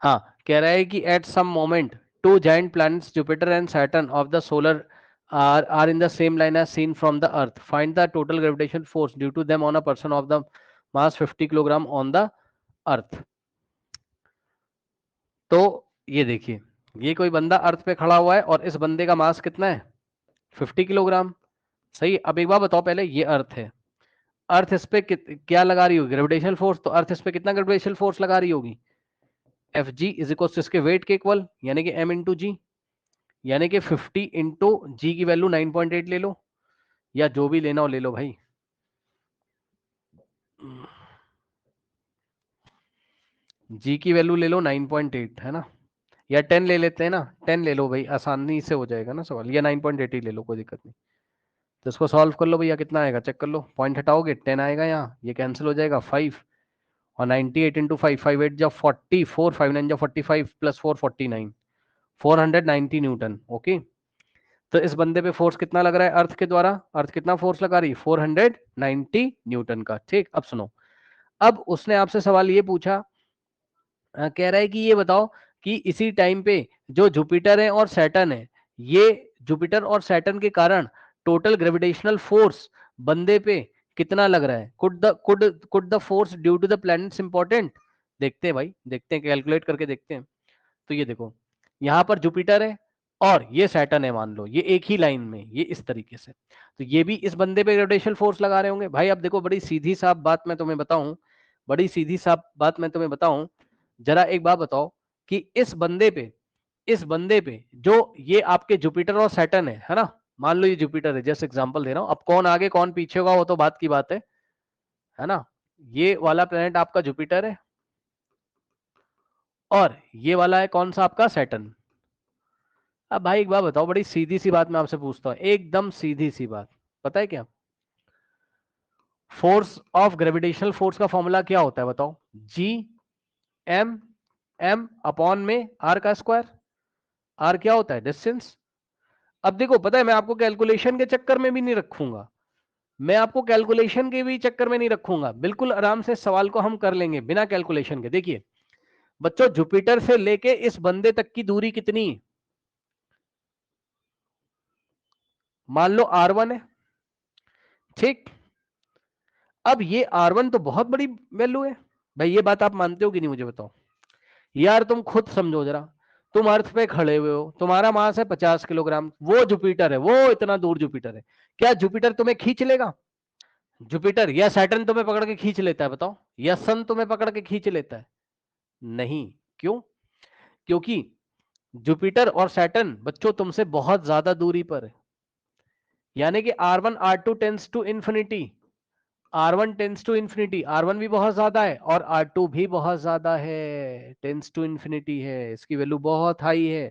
हाँ, कह रहा है कि at some moment two giant planets Jupiter and Saturn of the solar are in the same line as seen from the earth. Find the total gravitational force due to them on a person of the mass 50 kilogram on the earth. तो ये देखिए, ये कोई बंदा अर्थ पे खड़ा हुआ है और इस बंदे का मास कितना है, 50 किलोग्राम। सही। अब एक बार बताओ, पहले ये अर्थ है, अर्थ इस पे क्या लगा रही होगी, ग्रेविटेशनल फोर्स। तो अर्थ इस पे कितना ग्रेविटेशनल फोर्स लगा रही होगी, F G is equal to इसके वेट के इक्वल, यानी कि एम इंटू जी, यानी कि 50 इंटू जी की वैल्यू 9.8 ले लो, या जो भी लेना हो ले लो भाई। जी की वैल्यू ले लो 9.8 है ना, या 10 ले लेते हैं ना, 10 ले लो भाई, आसानी से हो जाएगा ना सवाल, या 9.8 ही ले लो, कोई दिक्कत नहीं। तो इसको सॉल्व कर लो भैया, कितना आएगा चेक कर लो, पॉइंट हटाओगे 10 आएगा, यहाँ ये कैंसिल हो जाएगा 5, और 98 इंटू 5, 5 8 जब 40, 4 5 9 जब 45 प्लस 4 49, 490 न्यूटन। ओके, तो इस बंदे पे फोर्स कितना लग रहा है अर्थ के द्वारा, अर्थ कितना फोर्स लगा रही है, 490 न्यूटन का। ठीक, अब सुनो, अब उसने आपसे सवाल ये पूछा, कह रहा है कि ये बताओ कि इसी टाइम पे जो जुपिटर है और सैटर्न है, ये जुपिटर और सैटर्न के कारण टोटल ग्रेविटेशनल फोर्स बंदे पे कितना लग रहा है, could the force due to the planets important. देखते हैं भाई, देखते हैं, कैलकुलेट करके देखते हैं। तो ये देखो, यहां पर जुपिटर है और ये सैटर्न है, मान लो ये एक ही लाइन में, ये इस तरीके से, तो ये भी इस बंदे पे ग्रेविटेशनल फोर्स लगा रहे होंगे भाई। अब देखो, बड़ी सीधी साफ बात मैं तुम्हें बताऊं, बड़ी सीधी साफ बात मैं तुम्हें बताऊं, जरा एक बात बताओ कि इस बंदे पे जो ये आपके जुपिटर और सैटर्न है ना, मान लो ये जुपिटर है, जैसे एग्जांपल दे रहा हूं, अब कौन आगे कौन पीछे होगा वो तो बात की बात है ना। ये वाला प्लेनेट आपका जुपिटर है और ये वाला है कौन सा आपका सैटर्न। अब भाई एक बात बताओ, बड़ी सीधी सी बात मैं आपसे पूछता हूँ, एकदम सीधी सी बात, पता है क्या फोर्स ऑफ ग्रेविटेशनल फोर्स का फॉर्मूला क्या होता है बताओ, जी एम एम अपॉन में आर का स्क्वायर। आर क्या होता है, डिस्टेंस। अब देखो, पता है मैं आपको कैलकुलेशन के चक्कर में भी नहीं रखूंगा, मैं आपको कैलकुलेशन के भी चक्कर में नहीं रखूंगा, बिल्कुल आराम से सवाल को हम कर लेंगे बिना कैलकुलेशन के। देखिए बच्चों, जुपिटर से लेके इस बंदे तक की दूरी कितनी, मान लो R1 है, ठीक। अब ये R1 तो बहुत बड़ी वैल्यू है भाई, ये बात आप मानते हो कि नहीं मुझे बताओ यार, तुम खुद समझो जरा, तुम अर्थ पे खड़े हुए हो, तुम्हारा मास है 50 किलोग्राम, वो जुपिटर है, वो इतना दूर जुपिटर है, क्या जुपिटर तुम्हें खींच लेगा, जुपिटर या सैटर्न तुम्हें पकड़ के खींच लेता है बताओ, या सन तुम्हें पकड़ के खींच लेता है, नहीं। क्यों, क्योंकि जुपिटर और सैटर्न बच्चों तुमसे बहुत ज्यादा दूरी पर है, यानी कि R1 R2 tends to infinity, R1 tends to infinity, R1 भी बहुत ज्यादा है और R2 भी बहुत ज्यादा है, टेंस टू इंफिनिटी है, इसकी वैल्यू बहुत हाई है।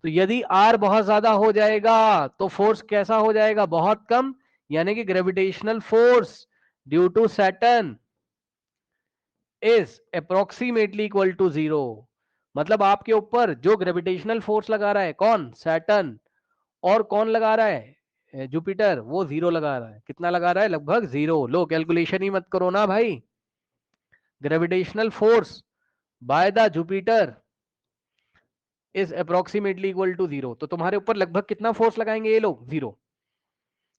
तो यदि R बहुत ज्यादा हो जाएगा तो फोर्स कैसा हो जाएगा, बहुत कम, यानी कि gravitational force due to Saturn is approximately equal to 0। मतलब आपके ऊपर जो ग्रेविटेशनल फोर्स लगा रहा है कौन, सैटर्न, और कौन लगा रहा है, जुपिटर, वो 0 लगा रहा है। कितना लगा रहा है, लगभग 0। लो कैलकुलेशन ही मत करो ना भाई, gravitational force by the Jupiter is approximately equal to 0, तो तुम्हारे ऊपर लगभग कितना फोर्स लगाएंगे ये लोग, 0।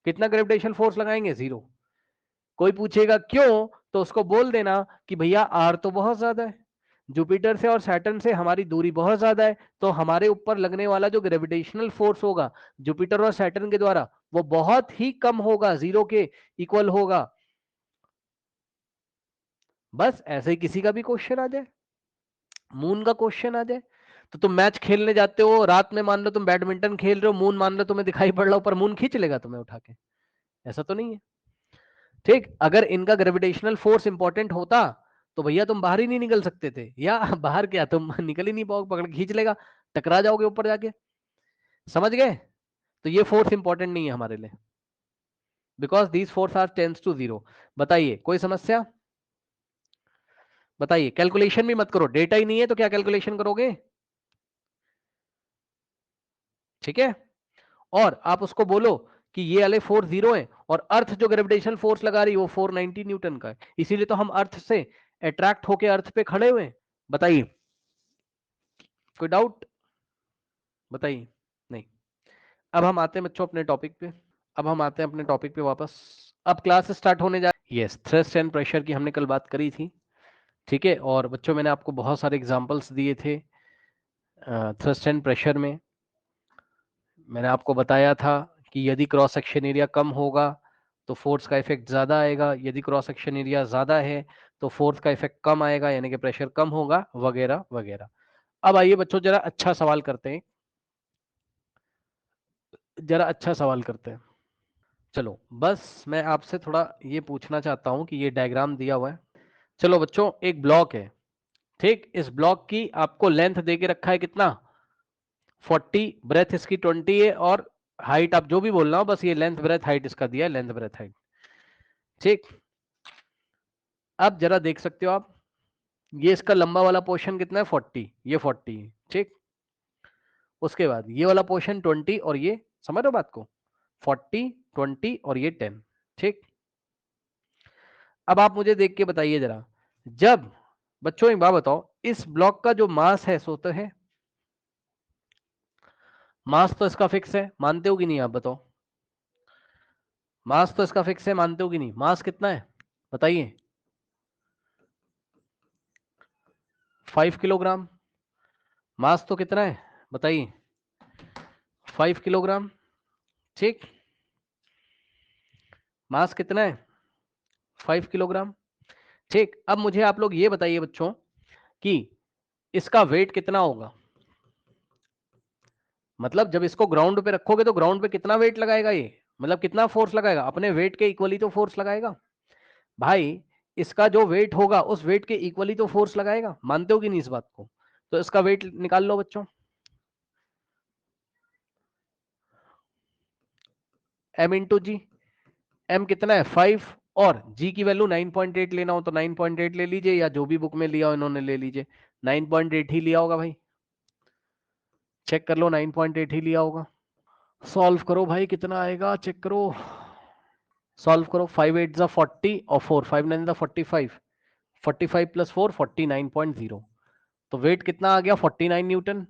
कितना ग्रेविटेशनल फोर्स लगाएंगे, 0। कोई पूछेगा क्यों, तो उसको बोल देना कि भैया आर तो बहुत ज्यादा है, जुपिटर से और सैटर्न से हमारी दूरी बहुत ज्यादा है, तो हमारे ऊपर लगने वाला जो ग्रेविटेशनल फोर्स होगा जुपिटर और सैटर्न के द्वारा वो बहुत ही कम होगा, 0 के इक्वल होगा। बस ऐसे ही किसी का भी क्वेश्चन आ जाए, मून का क्वेश्चन आ जाए, तो तुम मैच खेलने जाते हो रात में, मान लो तुम बैडमिंटन खेल रहे हो, मून मान लो तुम्हें दिखाई पड़ रहा हो, पर मून खींच लेगा तुम्हें उठा के, ऐसा तो नहीं है। ठीक, अगर इनका ग्रेविटेशनल फोर्स इंपॉर्टेंट होता तो भैया तुम बाहर ही नहीं निकल सकते थे, या बाहर क्या तुम निकल ही नहीं पाओगे, पकड़ के खींच लेगा, टकरा जाओगे ऊपर जाके, समझ गए। तो ये फोर्स इंपॉर्टेंट नहीं है हमारे लिए, because these force are tends to 0। बताइए कोई समस्या, बताइए। कैलकुलेशन भी मत करो, डेटा ही नहीं है तो क्या कैलकुलेशन करोगे, ठीक है। और आप उसको बोलो कि ये वाले फोर्स 0 है और अर्थ जो ग्रेविटेशनल फोर्स लगा रही है वो 490 न्यूटन का है, इसीलिए तो हम अर्थ से अट्रैक्ट होके अर्थ पे खड़े हुए हैं। बताइए कोई डाउट बताइए? नहीं। अब हम आते हैं बच्चों अपने टॉपिक पे। वापस। अब क्लास स्टार्ट होने जा यस, थ्रस्ट एंड प्रेशर की हमने कल बात करी थी, ठीक है। और बच्चों मैंने आपको बहुत सारे एग्जांपल्स दिए थे थ्रस्ट एंड प्रेशर में। मैंने आपको बताया था कि यदि क्रॉस सेक्शन एरिया कम होगा तो फोर्स का इफेक्ट ज्यादा आएगा, यदि क्रॉस सेक्शन एरिया ज्यादा है तो फोर्स का इफेक्ट कम आएगा, यानी कि प्रेशर कम होगा, वगैरह वगैरह। अब आइए बच्चों जरा अच्छा सवाल करते हैं, चलो बस मैं आपसे थोड़ा ये पूछना चाहता हूं कि ये डायग्राम दिया हुआ है। चलो बच्चों, एक ब्लॉक है, ठीक। इस ब्लॉक की आपको लेंथ दे के रखा है कितना, 40, ब्रेथ इसकी 20 है, और हाइट आप जो भी बोल रहा हो, बस ये लेंथ ब्रेथ हाइट इसका दिया है, लेंथ ब्रेथ हाइट, ठीक। अब जरा देख सकते हो आप, ये इसका लंबा वाला पोर्शन कितना है, 40, ये 40 है, ठीक। उसके बाद ये वाला पोर्शन 20, और ये समझ रहे हो बात को, 40, 20 और ये 10, ठीक। अब आप मुझे देख के बताइए जरा, जब बच्चों एक बात बताओ, इस ब्लॉक का जो मास है सो तो है, मास तो इसका फिक्स है, मानते हो कि नहीं आप बताओ? मास तो इसका फिक्स है, मानते हो कि नहीं? मास कितना है बताइए? 5 किलोग्राम। मास तो कितना है बताइए? 5 किलोग्राम, ठीक। मास कितना है? 5 किलोग्राम, ठीक। अब मुझे आप लोग ये बताइए बच्चों कि इसका वेट कितना होगा, मतलब जब इसको ग्राउंड पे रखोगे तो ग्राउंड पे कितना वेट लगाएगा ये, मतलब कितना फोर्स लगाएगा, अपने वेट के इक्वली तो फोर्स लगाएगा भाई। इसका जो वेट होगा उस वेट के इक्वली तो फोर्स लगाएगा, मानते हो कि नहीं इस बात को? तो इसका वेट निकाल लो बच्चों। m इंटू जी, m कितना है 5, और g की वैल्यू 9.8 लेना हो तो 9.8 ले लीजिए, या जो भी बुक में लिया हो इन्होंने ले लीजिए, 9.8 ही लिया होगा भाई, चेक कर लो 9.8 ही लिया होगा। सॉल्व करो भाई, कितना आएगा चेक करो, सॉल्व करो। 5 8 जा 40 और 4 5 9 जा 45, 45 प्लस 4 49.0, तो वेट कितना आ गया 49 न्यूटन।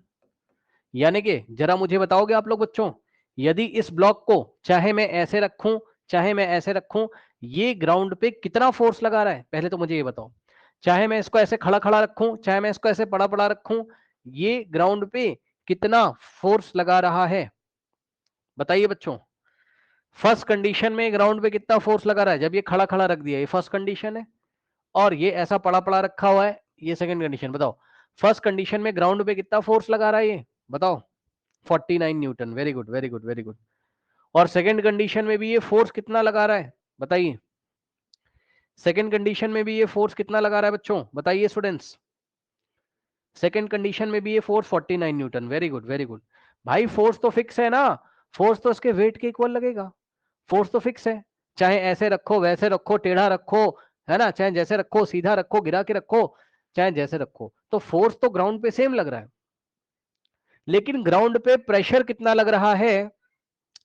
यानी कि जरा मुझे बताओगे आप लोग बच्चों, यदि इस ब्लॉक को चाहे मैं ऐसे रखूं चाहे मैं ऐसे रखूं, ये ग्राउंड पे कितना फोर्स लगा रहा है, पहले तो मुझे ये बताओ। चाहे मैं इसको ऐसे खड़ा खड़ा रखूं चाहे मैं इसको ऐसे पड़ा पड़ा रखूं, ये ग्राउंड पे कितना फोर्स लगा रहा है बताइए बच्चों। फर्स्ट कंडीशन में ग्राउंड पे कितना फोर्स लगा रहा है, जब ये खड़ा खड़ा रख दिया, ये फर्स्ट कंडीशन है, और ये ऐसा पड़ा पड़ा रखा हुआ है, ये सेकंड कंडीशन। बताओ फर्स्ट कंडीशन में ग्राउंड पे कितना फोर्स लगा रहा है ये बताओ, 49 Newton. Very good very good very good. और सेकंड कंडीशन में भी ये फोर्स कितना लगा रहा है बताइए, सेकंड कंडीशन में भी ये फोर्स कितना लगा रहा है बच्चों बताइए स्टूडेंट्स, सेकंड कंडीशन में भी ये force 49 Newton. Very good very good भाई, फोर्स तो फिक्स है ना, फोर्स तो इसके वेट के इक्वल लगेगा, फोर्स तो फिक्स है, चाहे ऐसे रखो वैसे रखो टेढ़ा रखो, है ना, चाहे जैसे रखो सीधा रखो गिरा के रखो, चाहे जैसे रखो, तो फोर्स तो ग्राउंड पे सेम लग रहा है। लेकिन ग्राउंड पे प्रेशर कितना लग रहा है,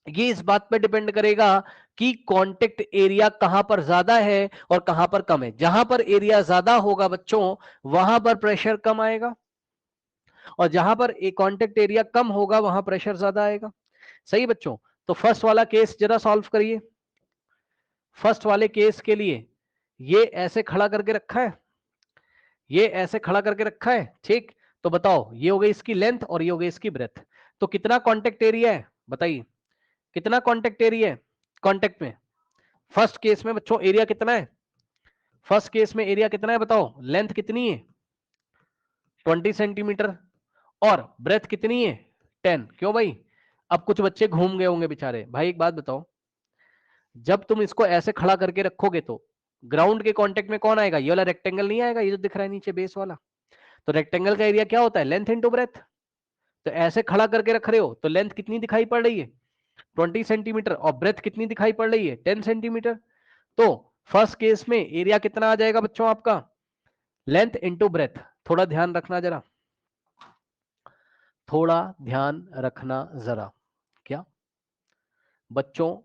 ये इस बात पे डिपेंड करेगा कि कांटेक्ट एरिया कहां पर ज्यादा है और कहां पर कम है। जहां पर एरिया ज्यादा होगा बच्चों वहां पर प्रेशर कम आएगा, और जहां पर एक कांटेक्ट एरिया कम होगा वहां प्रेशर ज्यादा आएगा। सही बच्चों? तो फर्स्ट वाला केस जरा सॉल्व करिए। फर्स्ट वाले केस के लिए ये ऐसे खड़ा करके रखा है, ये ऐसे खड़ा करके रखा है, ठीक। तो बताओ ये हो गई इसकी लेंथ और ये हो गई इसकी ब्रेथ, तो कितना कांटेक्ट एरिया है बताइए, कितना कांटेक्ट एरिया है कांटेक्ट में। फर्स्ट केस में बच्चों एरिया कितना है, फर्स्ट केस में एरिया कितना है बताओ, लेंथ कितनी है 20 सेंटीमीटर, और ब्रेथ कितनी है 10। क्यों भाई? अब कुछ बच्चे घूम गए होंगे बेचारे। भाई एक बात बताओ, जब तुम इसको ऐसे खड़ा करके रखोगे तो ग्राउंड के कांटेक्ट में कौन आएगा, ये वाला रेक्टेंगल नहीं आएगा, ये जो दिख रहा है नीचे बेस वाला। तो रेक्टेंगल का एरिया क्या होता है, लेंथ इंटू ब्रेथ। तो ऐसे खड़ा करके रख रहे हो तो लेंथ कितनी दिखाई पड़ रही है 20 सेंटीमीटर, और ब्रेथ कितनी दिखाई पड़ रही है 10 सेंटीमीटर। तो फर्स्ट केस में एरिया कितना आ जाएगा बच्चों आपका, लेंथ इंटू ब्रेथ। थोड़ा ध्यान रखना जरा, थोड़ा ध्यान रखना जरा। क्या बच्चों,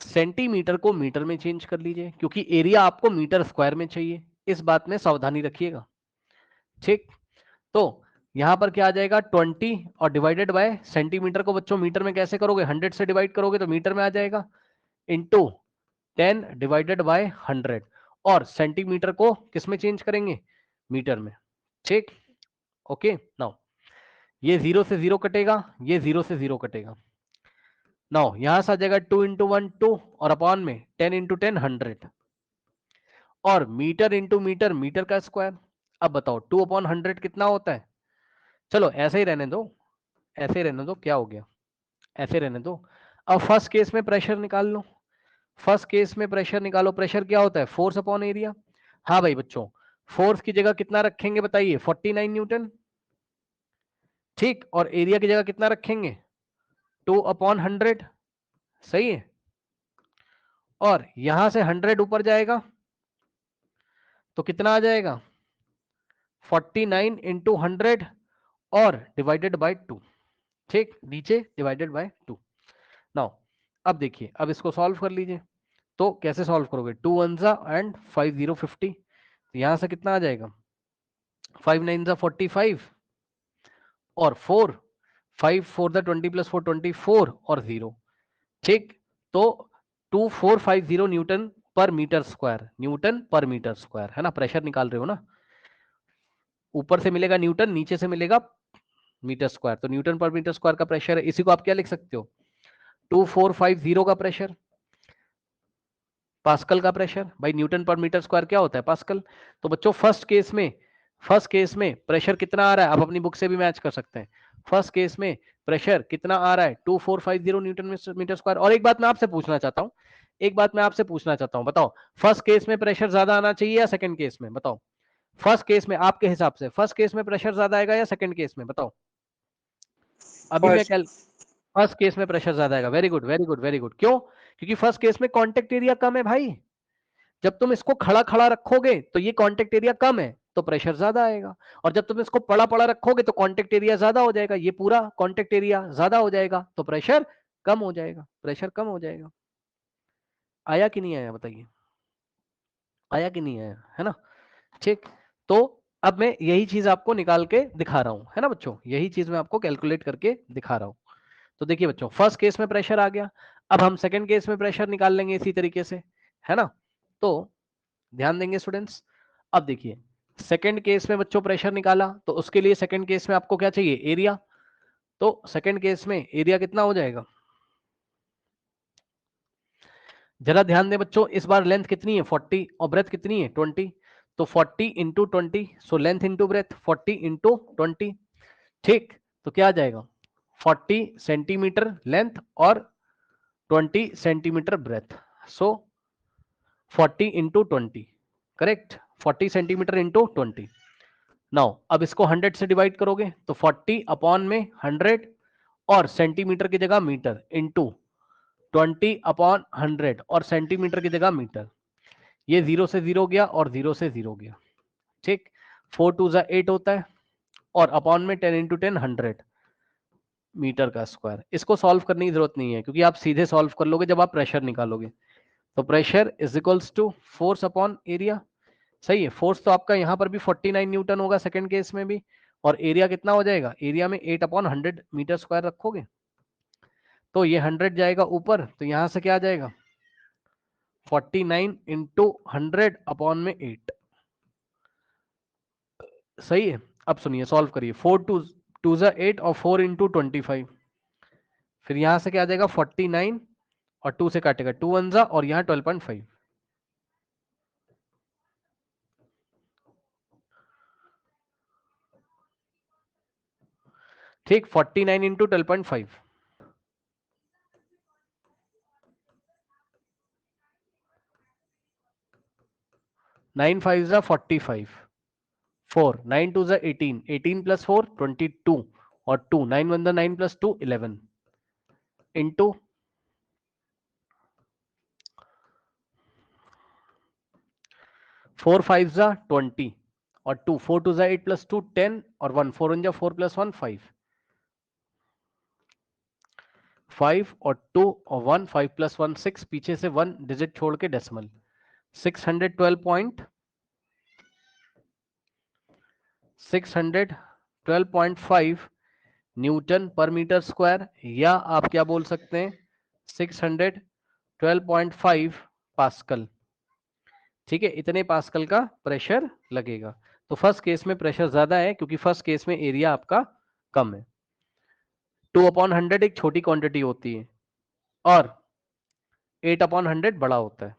सेंटीमीटर को मीटर में चेंज कर लीजिए, क्योंकि एरिया आपको मीटर स्क्वायर में चाहिए, इस बात में सावधानी रखिएगा, ठीक। तो यहां पर क्या आ जाएगा 20 और डिवाइडेड बाय सेंटीमीटर को बच्चों मीटर में कैसे करोगे, 100 से डिवाइड करोगे तो मीटर में आ जाएगा, इंटू 10 डिवाइडेड बाय 100, और सेंटीमीटर को किस में चेंज करेंगे, मीटर में। ठीक, ओके। नाउ ये 0 से 0 कटेगा, ये 0 से 0 कटेगा। नाउ यहां से आ जाएगा 2 इंटू 1 2, और अपॉन में 10 इंटू 10 100, और मीटर इंटू मीटर मीटर का स्क्वायर। अब बताओ 2 अपॉन 100 कितना होता है। चलो ऐसे ही रहने दो, ऐसे ही रहने दो, क्या हो गया, ऐसे रहने दो। अब फर्स्ट केस में प्रेशर निकाल लो, फर्स्ट केस में प्रेशर निकालो। प्रेशर क्या होता है, फोर्स अपॉन एरिया। हाँ भाई बच्चों, फोर्स की जगह कितना रखेंगे बताइए, 49 न्यूटन। ठीक, और एरिया की जगह कितना रखेंगे, 2 अपॉन 100। सही है, और यहां से 100 ऊपर जाएगा तो कितना आ जाएगा, 49 इंटू 100 और डिवाइडेड बाय 2। ठीक, नीचे डिवाइडेड बाय 2। नाउ अब देखिए, अब इसको सॉल्व कर लीजिए। तो कैसे सॉल्व करोगे, 2 1 जा एंड 5 0 50, तो यहां से कितना आ जाएगा, 5 9 जा 45, और 4 5 4 जा 20 प्लस 4 24, और 0। ठीक, तो 2450 न्यूटन पर मीटर स्क्वायर, न्यूटन पर मीटर स्क्वायर है ना। प्रेशर निकाल रहे हो ना, ऊपर से मिलेगा न्यूटन, नीचे से मिलेगा मीटर स्क्वायर, तो न्यूटन पर मीटर स्क्वायर का प्रेशर है। इसी को आप क्या लिख सकते हो, 2450 का प्रेशर, पास्कल का प्रेशर। भाई न्यूटन पर मीटर स्क्वायर क्या होता है, पास्कल। तो बच्चों फर्स्ट केस में प्रेशर कितना आ रहा है, आप अपनी बुक से भी मैच कर सकते हैं। फर्स्ट केस में प्रेशर कितना आ रहा है, 2450 न्यूटन मीटर स्क्वायर। और एक बात मैं आपसे पूछना चाहता हूं, एक बात मैं आपसे पूछना चाहता हूं, बताओ फर्स्ट केस में प्रेशर ज्यादा आना चाहिए या सेकंड केस में, बताओ। फर्स्ट केस में आपके हिसाब से फर्स्ट केस में प्रेशर ज्यादा आएगा या सेकंड केस में, बताओ। अभी मैं फर्स्ट। फर्स्ट केस में प्रेशर ज्यादा आएगा। Very good very good very good. क्यों, क्योंकि फर्स्ट केस में कॉन्टेक्ट एरिया कम है भाई। जब तुम इसको खड़ा खड़ा रखोगे तो ये कॉन्टेक्ट एरिया कम है, तो प्रेशर ज्यादा आएगा। और जब तुम इसको पड़ा पड़ा रखोगे तो कॉन्टेक्ट एरिया ज्यादा हो जाएगा, ये पूरा कॉन्टेक्ट एरिया ज्यादा हो जाएगा, तो प्रेशर कम हो जाएगा, प्रेशर कम हो जाएगा। आया कि नहीं आया बताइए, आया कि नहीं आया, है ना। ठीक, तो अब मैं यही चीज आपको निकाल के दिखा रहा हूं, है ना बच्चों, यही चीज मैं आपको कैलकुलेट करके दिखा रहा हूं। तो देखिए बच्चों, फर्स्ट केस में प्रेशर आ गया, अब हम सेकंड केस में प्रेशर निकाल लेंगे इसी तरीके से, है ना। तो ध्यान देंगे स्टूडेंट्स। अब देखिए, सेकंड केस में बच्चों प्रेशर निकाला, तो उसके लिए सेकंड केस में आपको क्या चाहिए, एरिया। तो सेकंड केस में एरिया कितना हो जाएगा, जरा ध्यान दें बच्चों, इस बार लेंथ कितनी है 40 और ब्रेथ कितनी है 20, तो 40 into 20, so length into breadth 40 into 20। ठीक, तो क्या आ जाएगा, 40 सेंटीमीटर लेंथ और 20 सेंटीमीटर ब्रेथ, सो 40 into 20, correct, 40 centimetre into 20। Now अब इसको 100 से डिवाइड करोगे तो 40 अपॉन में 100, और सेंटीमीटर की जगह मीटर, इंटू 20 अपॉन 100, और सेंटीमीटर की जगह मीटर। ये 0 से 0 गया और 0 से 0 गया। ठीक, 4 2 जा 8 होता है, और अपॉन में 10 इंटू 10 100 मीटर का स्क्वायर। इसको सॉल्व करने की जरूरत नहीं है, क्योंकि आप सीधे सॉल्व कर लोगे जब आप प्रेशर निकालोगे। तो pressure is equals to force upon area. सही है, फोर्स तो आपका यहाँ पर भी 49 न्यूटन होगा सेकंड केस में भी, और एरिया कितना हो जाएगा, एरिया में 8 अपॉन 100 मीटर स्क्वायर रखोगे तो ये 100 जाएगा ऊपर, तो यहाँ से क्या आ जाएगा 49 इंटू 100 अपॉन में 8। सही है, अब सुनिए सॉल्व करिए, 4 टू जा 8 और 4 इंटू 25, फिर यहाँ से क्या आ जाएगा 49, और 2 से काटेगा 2 1 जा, और यहाँ 12.5। ठीक, 49 इंटू 12.5, 9 5 जा 45, 4 9 2 जा 18, 18 प्लस 4 22, और 2 9 1 जा 9 प्लस 2 11, इंटू 4 5 जा 20, और 2 4 2 जा 8 प्लस 2 10, और 1 4 1 जा 4 प्लस 1 5, 5 और 2 और 1, 5 प्लस 1 6, पीछे से 1 डिजिट छोड़ के डेसिमल, 612.612 12.5 न्यूटन पर मीटर स्क्वायर, या आप क्या बोल सकते हैं 612.5 पास्कल। ठीक है, इतने पास्कल का प्रेशर लगेगा। तो फर्स्ट केस में प्रेशर ज्यादा है क्योंकि फर्स्ट केस में एरिया आपका कम है। 2/100 एक छोटी क्वांटिटी होती है और 8/100 बड़ा होता है।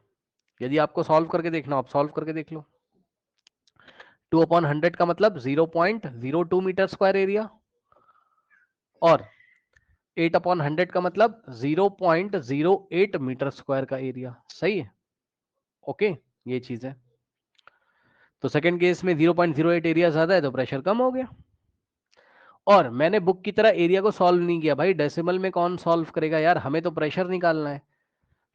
यदि आपको सॉल्व करके देखना, आप सॉल्व करके देख लो। 2/100 का मतलब 0.02 मीटर स्क्वायर एरिया और 8/100 का मतलब 0.08 मीटर स्क्वायर का एरिया। सही है, ओके, ये चीज है। तो सेकंड केस में 0.08 एरिया ज्यादा है तो प्रेशर कम हो गया। और मैंने बुक की तरह एरिया को सॉल्व नहीं किया भाई, डेसिमल में कौन सॉल्व करेगा यार, हमें तो प्रेशर निकालना है।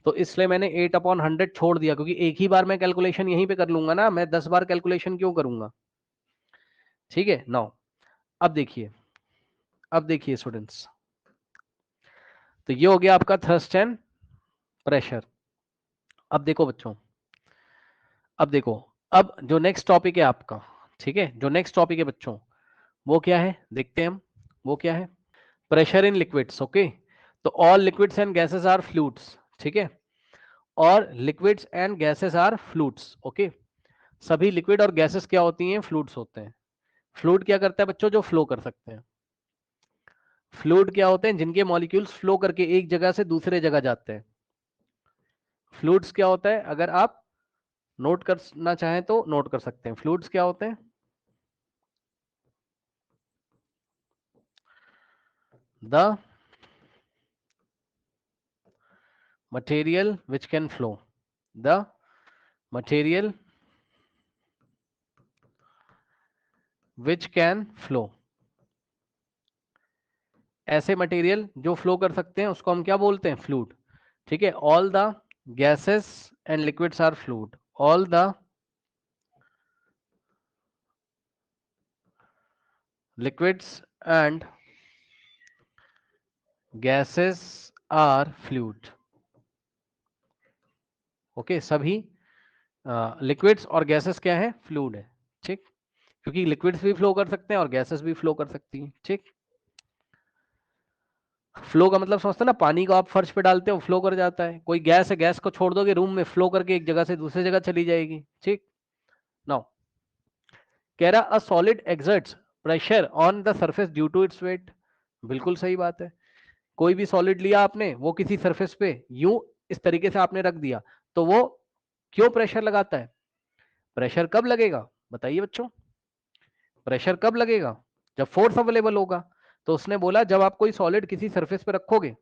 तो इसलिए मैंने 8/100 छोड़ दिया, क्योंकि एक ही बार मैं कैलकुलेशन यहीं पे कर लूंगा ना, मैं 10 बार कैलकुलेशन क्यों करूंगा। ठीक है, नाउ अब देखिए, अब देखिए स्टूडेंट्स, तो ये हो गया आपका थ्रस्ट एंड प्रेशर। अब देखो बच्चों, अब देखो, अब जो नेक्स्ट टॉपिक है आपका, ठीक है, जो नेक्स्ट टॉपिक है बच्चों, वो क्या है देखते हैं हम। वो क्या है, प्रेशर इन लिक्विड्स। ओके, तो all liquids and gases are fluids. ठीक है, और liquids and gases are fluids. Okay, सभी लिक्विड और गैसेस क्या होती हैं, फ्लूइड्स होते हैं। फ्लूइड क्या करता है बच्चों, जो फ्लो कर सकते हैं। फ्लूइड क्या होते हैं, जिनके मॉलिक्यूल्स फ्लो करके एक जगह से दूसरे जगह जाते हैं। फ्लूइड्स क्या होता है, अगर आप नोट करना चाहें तो नोट कर सकते हैं। फ्लूइड्स क्या होते हैं, the material which can flow, the material which can flow। ऐसे मटेरियल जो फ्लो कर सकते हैं उसको हम क्या बोलते हैं, फ्लूइड। ठीक है, all the gases and liquids are fluid, all the liquids and gases are fluid. Okay, सभी लिक्विड्स और गैसेस क्या है, फ्लूइड है। ठीक, क्योंकि लिक्विड्स भी फ्लो कर सकते हैं और गैसेस भी फ्लो कर सकती हैं। ठीक, फ्लो का मतलब समझते हैं ना, पानी को आप फर्श पे डालते हो फ्लो कर जाता है। कोई गैस है, गैस को छोड़ दोगे रूम में, फ्लो करके एक जगह से दूसरी जगह चली जाएगी। ठीक, नाउ कह रहा a solid exerts pressure on the surface due to its weight. बिल्कुल सही बात है, कोई भी सॉलिड लिया आपने, वो किसी सरफेस पे यूं इस तरीके से आपने रख दिया, तो वो क्यों प्रेशर लगाता है। प्रेशर कब लगेगा बताइए बच्चों, प्रेशर कब लगेगा, जब फोर्स अवेलेबल होगा। तो उसने बोला जब आप कोई सॉलिड किसी सरफेस पे रखोगे,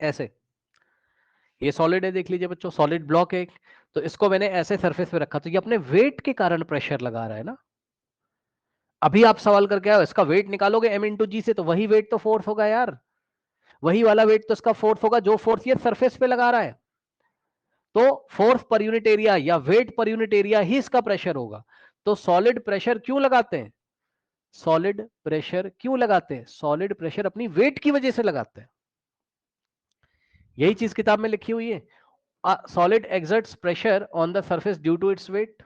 ऐसे, ये सॉलिड है देख लीजिए बच्चों, सॉलिड ब्लॉक है एक, तो इसको मैंने ऐसे सरफेस पे रखा, तो ये अपने वेट के कारण प्रेशर लगा रहा है ना। अभी आप सवाल करके आओ, इसका वेट निकालोगे m इंटू जी से, तो वही वेट तो फोर्स होगा यार, वही वाला वेट तो इसका फोर्स होगा जो फोर्स ये सरफेस पे लगा रहा है। तो फोर्स पर यूनिट एरिया या वेट पर यूनिट एरिया ही इसका प्रेशर होगा। तो सॉलिड प्रेशर क्यों लगाते हैं, सॉलिड प्रेशर क्यों लगाते हैं, सॉलिड प्रेशर अपनी वेट की वजह से लगाते हैं। यही चीज किताब में लिखी हुई है, solid exerts pressure on the surface due to its weight.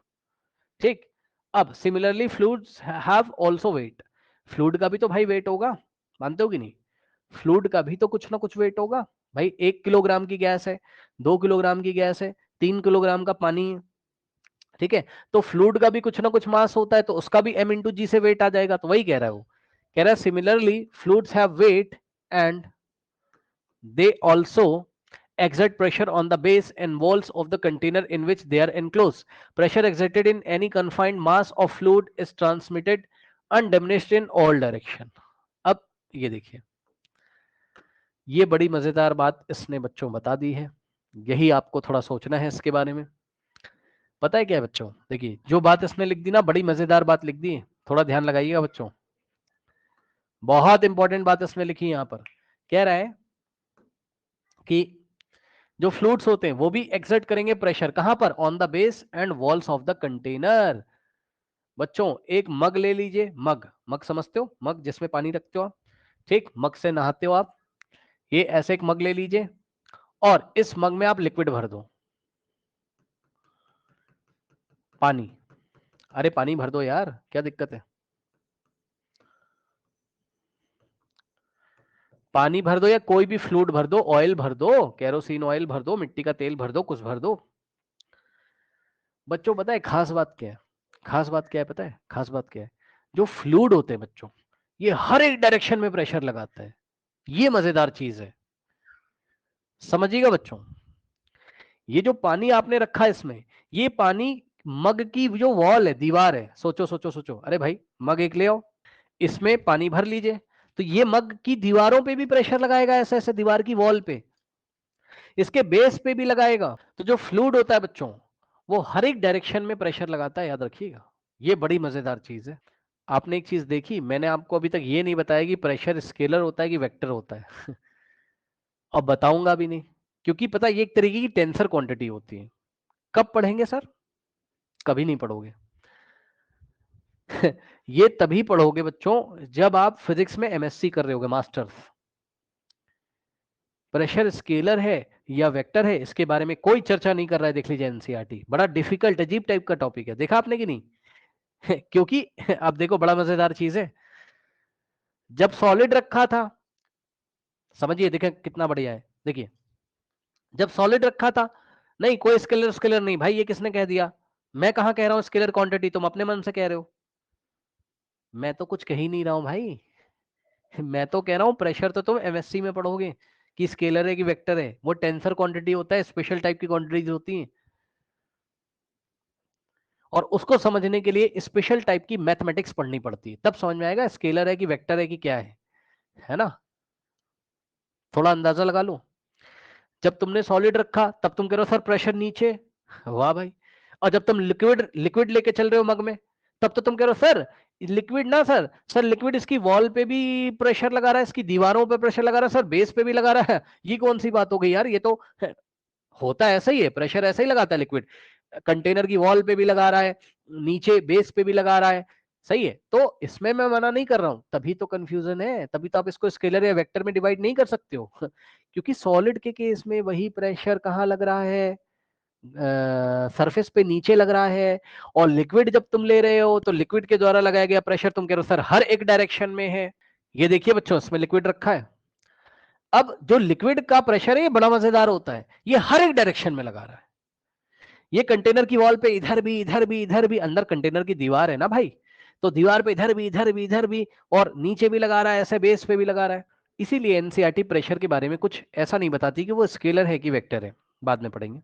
ठीक, अब similarly fluids have also weight. Fluid का भी तो भाई वेट होगा, मानते हो कि नहीं, फ्लूइड का भी तो कुछ ना कुछ वेट होगा। भाई 1 किलोग्राम की गैस है, 2 किलोग्राम की गैस है, 3 किलोग्राम का पानी है। ठीक है, तो फ्लूइड का भी कुछ ना कुछ मास होता है, तो उसका भी m इंटू जी से वेट आ जाएगा। तो वही कह रहा है वो, कह रहा है similarly fluids have weight and they also exert pressure on the base and walls of the container in which they are enclosed. Pressure exerted in any confined mass of fluid is transmitted undiminished in all direction. अब ये देखिए, ये बड़ी मजेदार बात इसने बच्चों बता दी है, यही आपको थोड़ा सोचना है इसके बारे में। पता है क्या है बच्चों, देखिए जो बात इसने लिख दी ना, बड़ी मजेदार बात लिख दी है, थोड़ा ध्यान लगाइएगा बच्चों, बहुत इंपॉर्टेंट बात इसने लिखी है यहां पर। कह रहा है कि जो फ्लूइड्स होते हैं वो भी एक्सर्ट करेंगे प्रेशर, कहां पर, on the base and walls of the container. बच्चों एक मग ले लीजिए, मग, मग समझते हो, मग जिसमें पानी रखते हो आप, ठीक, मग से नहाते हो आप, ये ऐसे एक मग ले लीजिए और इस मग में आप लिक्विड भर दो, पानी। अरे पानी भर दो यार, क्या दिक्कत है, पानी भर दो या कोई भी फ्लूइड भर दो, ऑयल भर दो, केरोसिन ऑयल भर दो, मिट्टी का तेल भर दो, कुछ भर दो। बच्चों पता है खास बात क्या है? खास बात क्या है पता है? खास बात क्या है? जो फ्लूइड होते हैं बच्चों, ये हर एक डायरेक्शन में प्रेशर लगाता है। ये मजेदार चीज है, समझिएगा बच्चों। ये जो पानी आपने रखा है इसमें, ये पानी मग की जो वॉल है, दीवार है, सोचो सोचो सोचो, अरे भाई मग एक ले आओ, इसमें पानी भर लीजिए, तो ये मग की दीवारों पे भी प्रेशर लगाएगा, ऐसे ऐसे दीवार की वॉल पे, इसके बेस पे भी लगाएगा। तो जो फ्लूइड होता है बच्चों, वो हर एक डायरेक्शन में प्रेशर लगाता है, याद रखिएगा। ये बड़ी मजेदार चीज है। आपने एक चीज देखी, मैंने आपको अभी तक ये नहीं बताया कि प्रेशर स्केलर होता है कि वेक्टर होता है और बताऊंगा भी नहीं, क्योंकि पता ये एक तरीके की टेंसर क्वांटिटी होती है। कब पढ़ेंगे सर? कभी नहीं पढ़ोगे ये तभी पढ़ोगे बच्चों जब आप फिजिक्स में एमएससी कर रहे होगे, मास्टर्स। प्रेशर स्केलर है या वेक्टर है, इसके बारे में कोई चर्चा नहीं कर रहा है, देख लीजिए एनसीईआरटी। बड़ा डिफिकल्ट अजीब टाइप का टॉपिक है, देखा आपने कि नहीं? क्योंकि अब देखो बड़ा मजेदार चीज है, जब सॉलिड रखा था, समझिए देखें कितना बढ़िया है, देखिए जब सॉलिड रखा था, नहीं कोई स्केलर स्केलर नहीं भाई, ये किसने कह दिया? मैं कहां कह रहा हूं स्केलर क्वांटिटी, तुम अपने मन से कह रहे हो। मैं तो कुछ कह ही नहीं रहा हूं भाई मैं तो कह रहा हूं प्रेशर तो तुम एमएससी में पढ़ोगे कि स्केलर है कि वेक्टर है, वो टेंसर क्वांटिटी होता है, स्पेशल टाइप की क्वांटिटीज होती हैं, और उसको समझने के लिए स्पेशल टाइप की मैथमेटिक्स पढ़नी पड़ती है, तब समझ में आएगा स्केलर है कि वेक्टर है कि क्या है ना? थोड़ा अंदाजा लगा लो। जब तुमने सॉलिड रखा तब तुम कह रहे हो सर प्रेशर नीचे, वाह भाई। और जब तुम लिक्विड लिक्विड लेके चल रहे हो मग में, तब तो तुम कह रहे हो सर लिक्विड ना, सर सर लिक्विड इसकी वॉल पे भी प्रेशर लगा रहा है, इसकी दीवारों पे प्रेशर लगा रहा है, सर बेस पे भी लगा रहा है। ये कौन सी बात हो गई यार? ये तो होता ऐसा ही है, प्रेशर ऐसा ही लगाता है लिक्विड, कंटेनर की वॉल पे भी लगा रहा है, नीचे बेस पे भी लगा रहा है, सही है। तो इसमें मैं मना नहीं कर रहा हूं, तभी तो कंफ्यूजन है, तभी तो आप इसको स्केलर या वेक्टर में डिवाइड नहीं कर सकते हो क्योंकि सॉलिड के केस में वही प्रेशर कहाँ लग रहा है? सरफेस पे नीचे लग रहा है। और लिक्विड जब तुम ले रहे हो तो लिक्विड के द्वारा लगाया गया प्रेशर तुम कह रहे हो सर हर एक डायरेक्शन में है। ये देखिए बच्चों, इसमें लिक्विड रखा है, अब जो लिक्विड का प्रेशर है ये बड़ा मजेदार होता है, ये हर एक डायरेक्शन में लगा रहा है। ये कंटेनर की वॉल पे इधर भी इधर भी इधर भी, अंदर कंटेनर की दीवार है ना भाई, तो दीवार पे इधर भी इधर भी इधर भी, और नीचे भी लगा रहा है, ऐसे बेस पे भी लगा रहा है। इसीलिए एनसीईआरटी प्रेशर के बारे में कुछ ऐसा नहीं बताती कि वो स्केलर है कि वेक्टर है, बाद में पढ़ेंगे।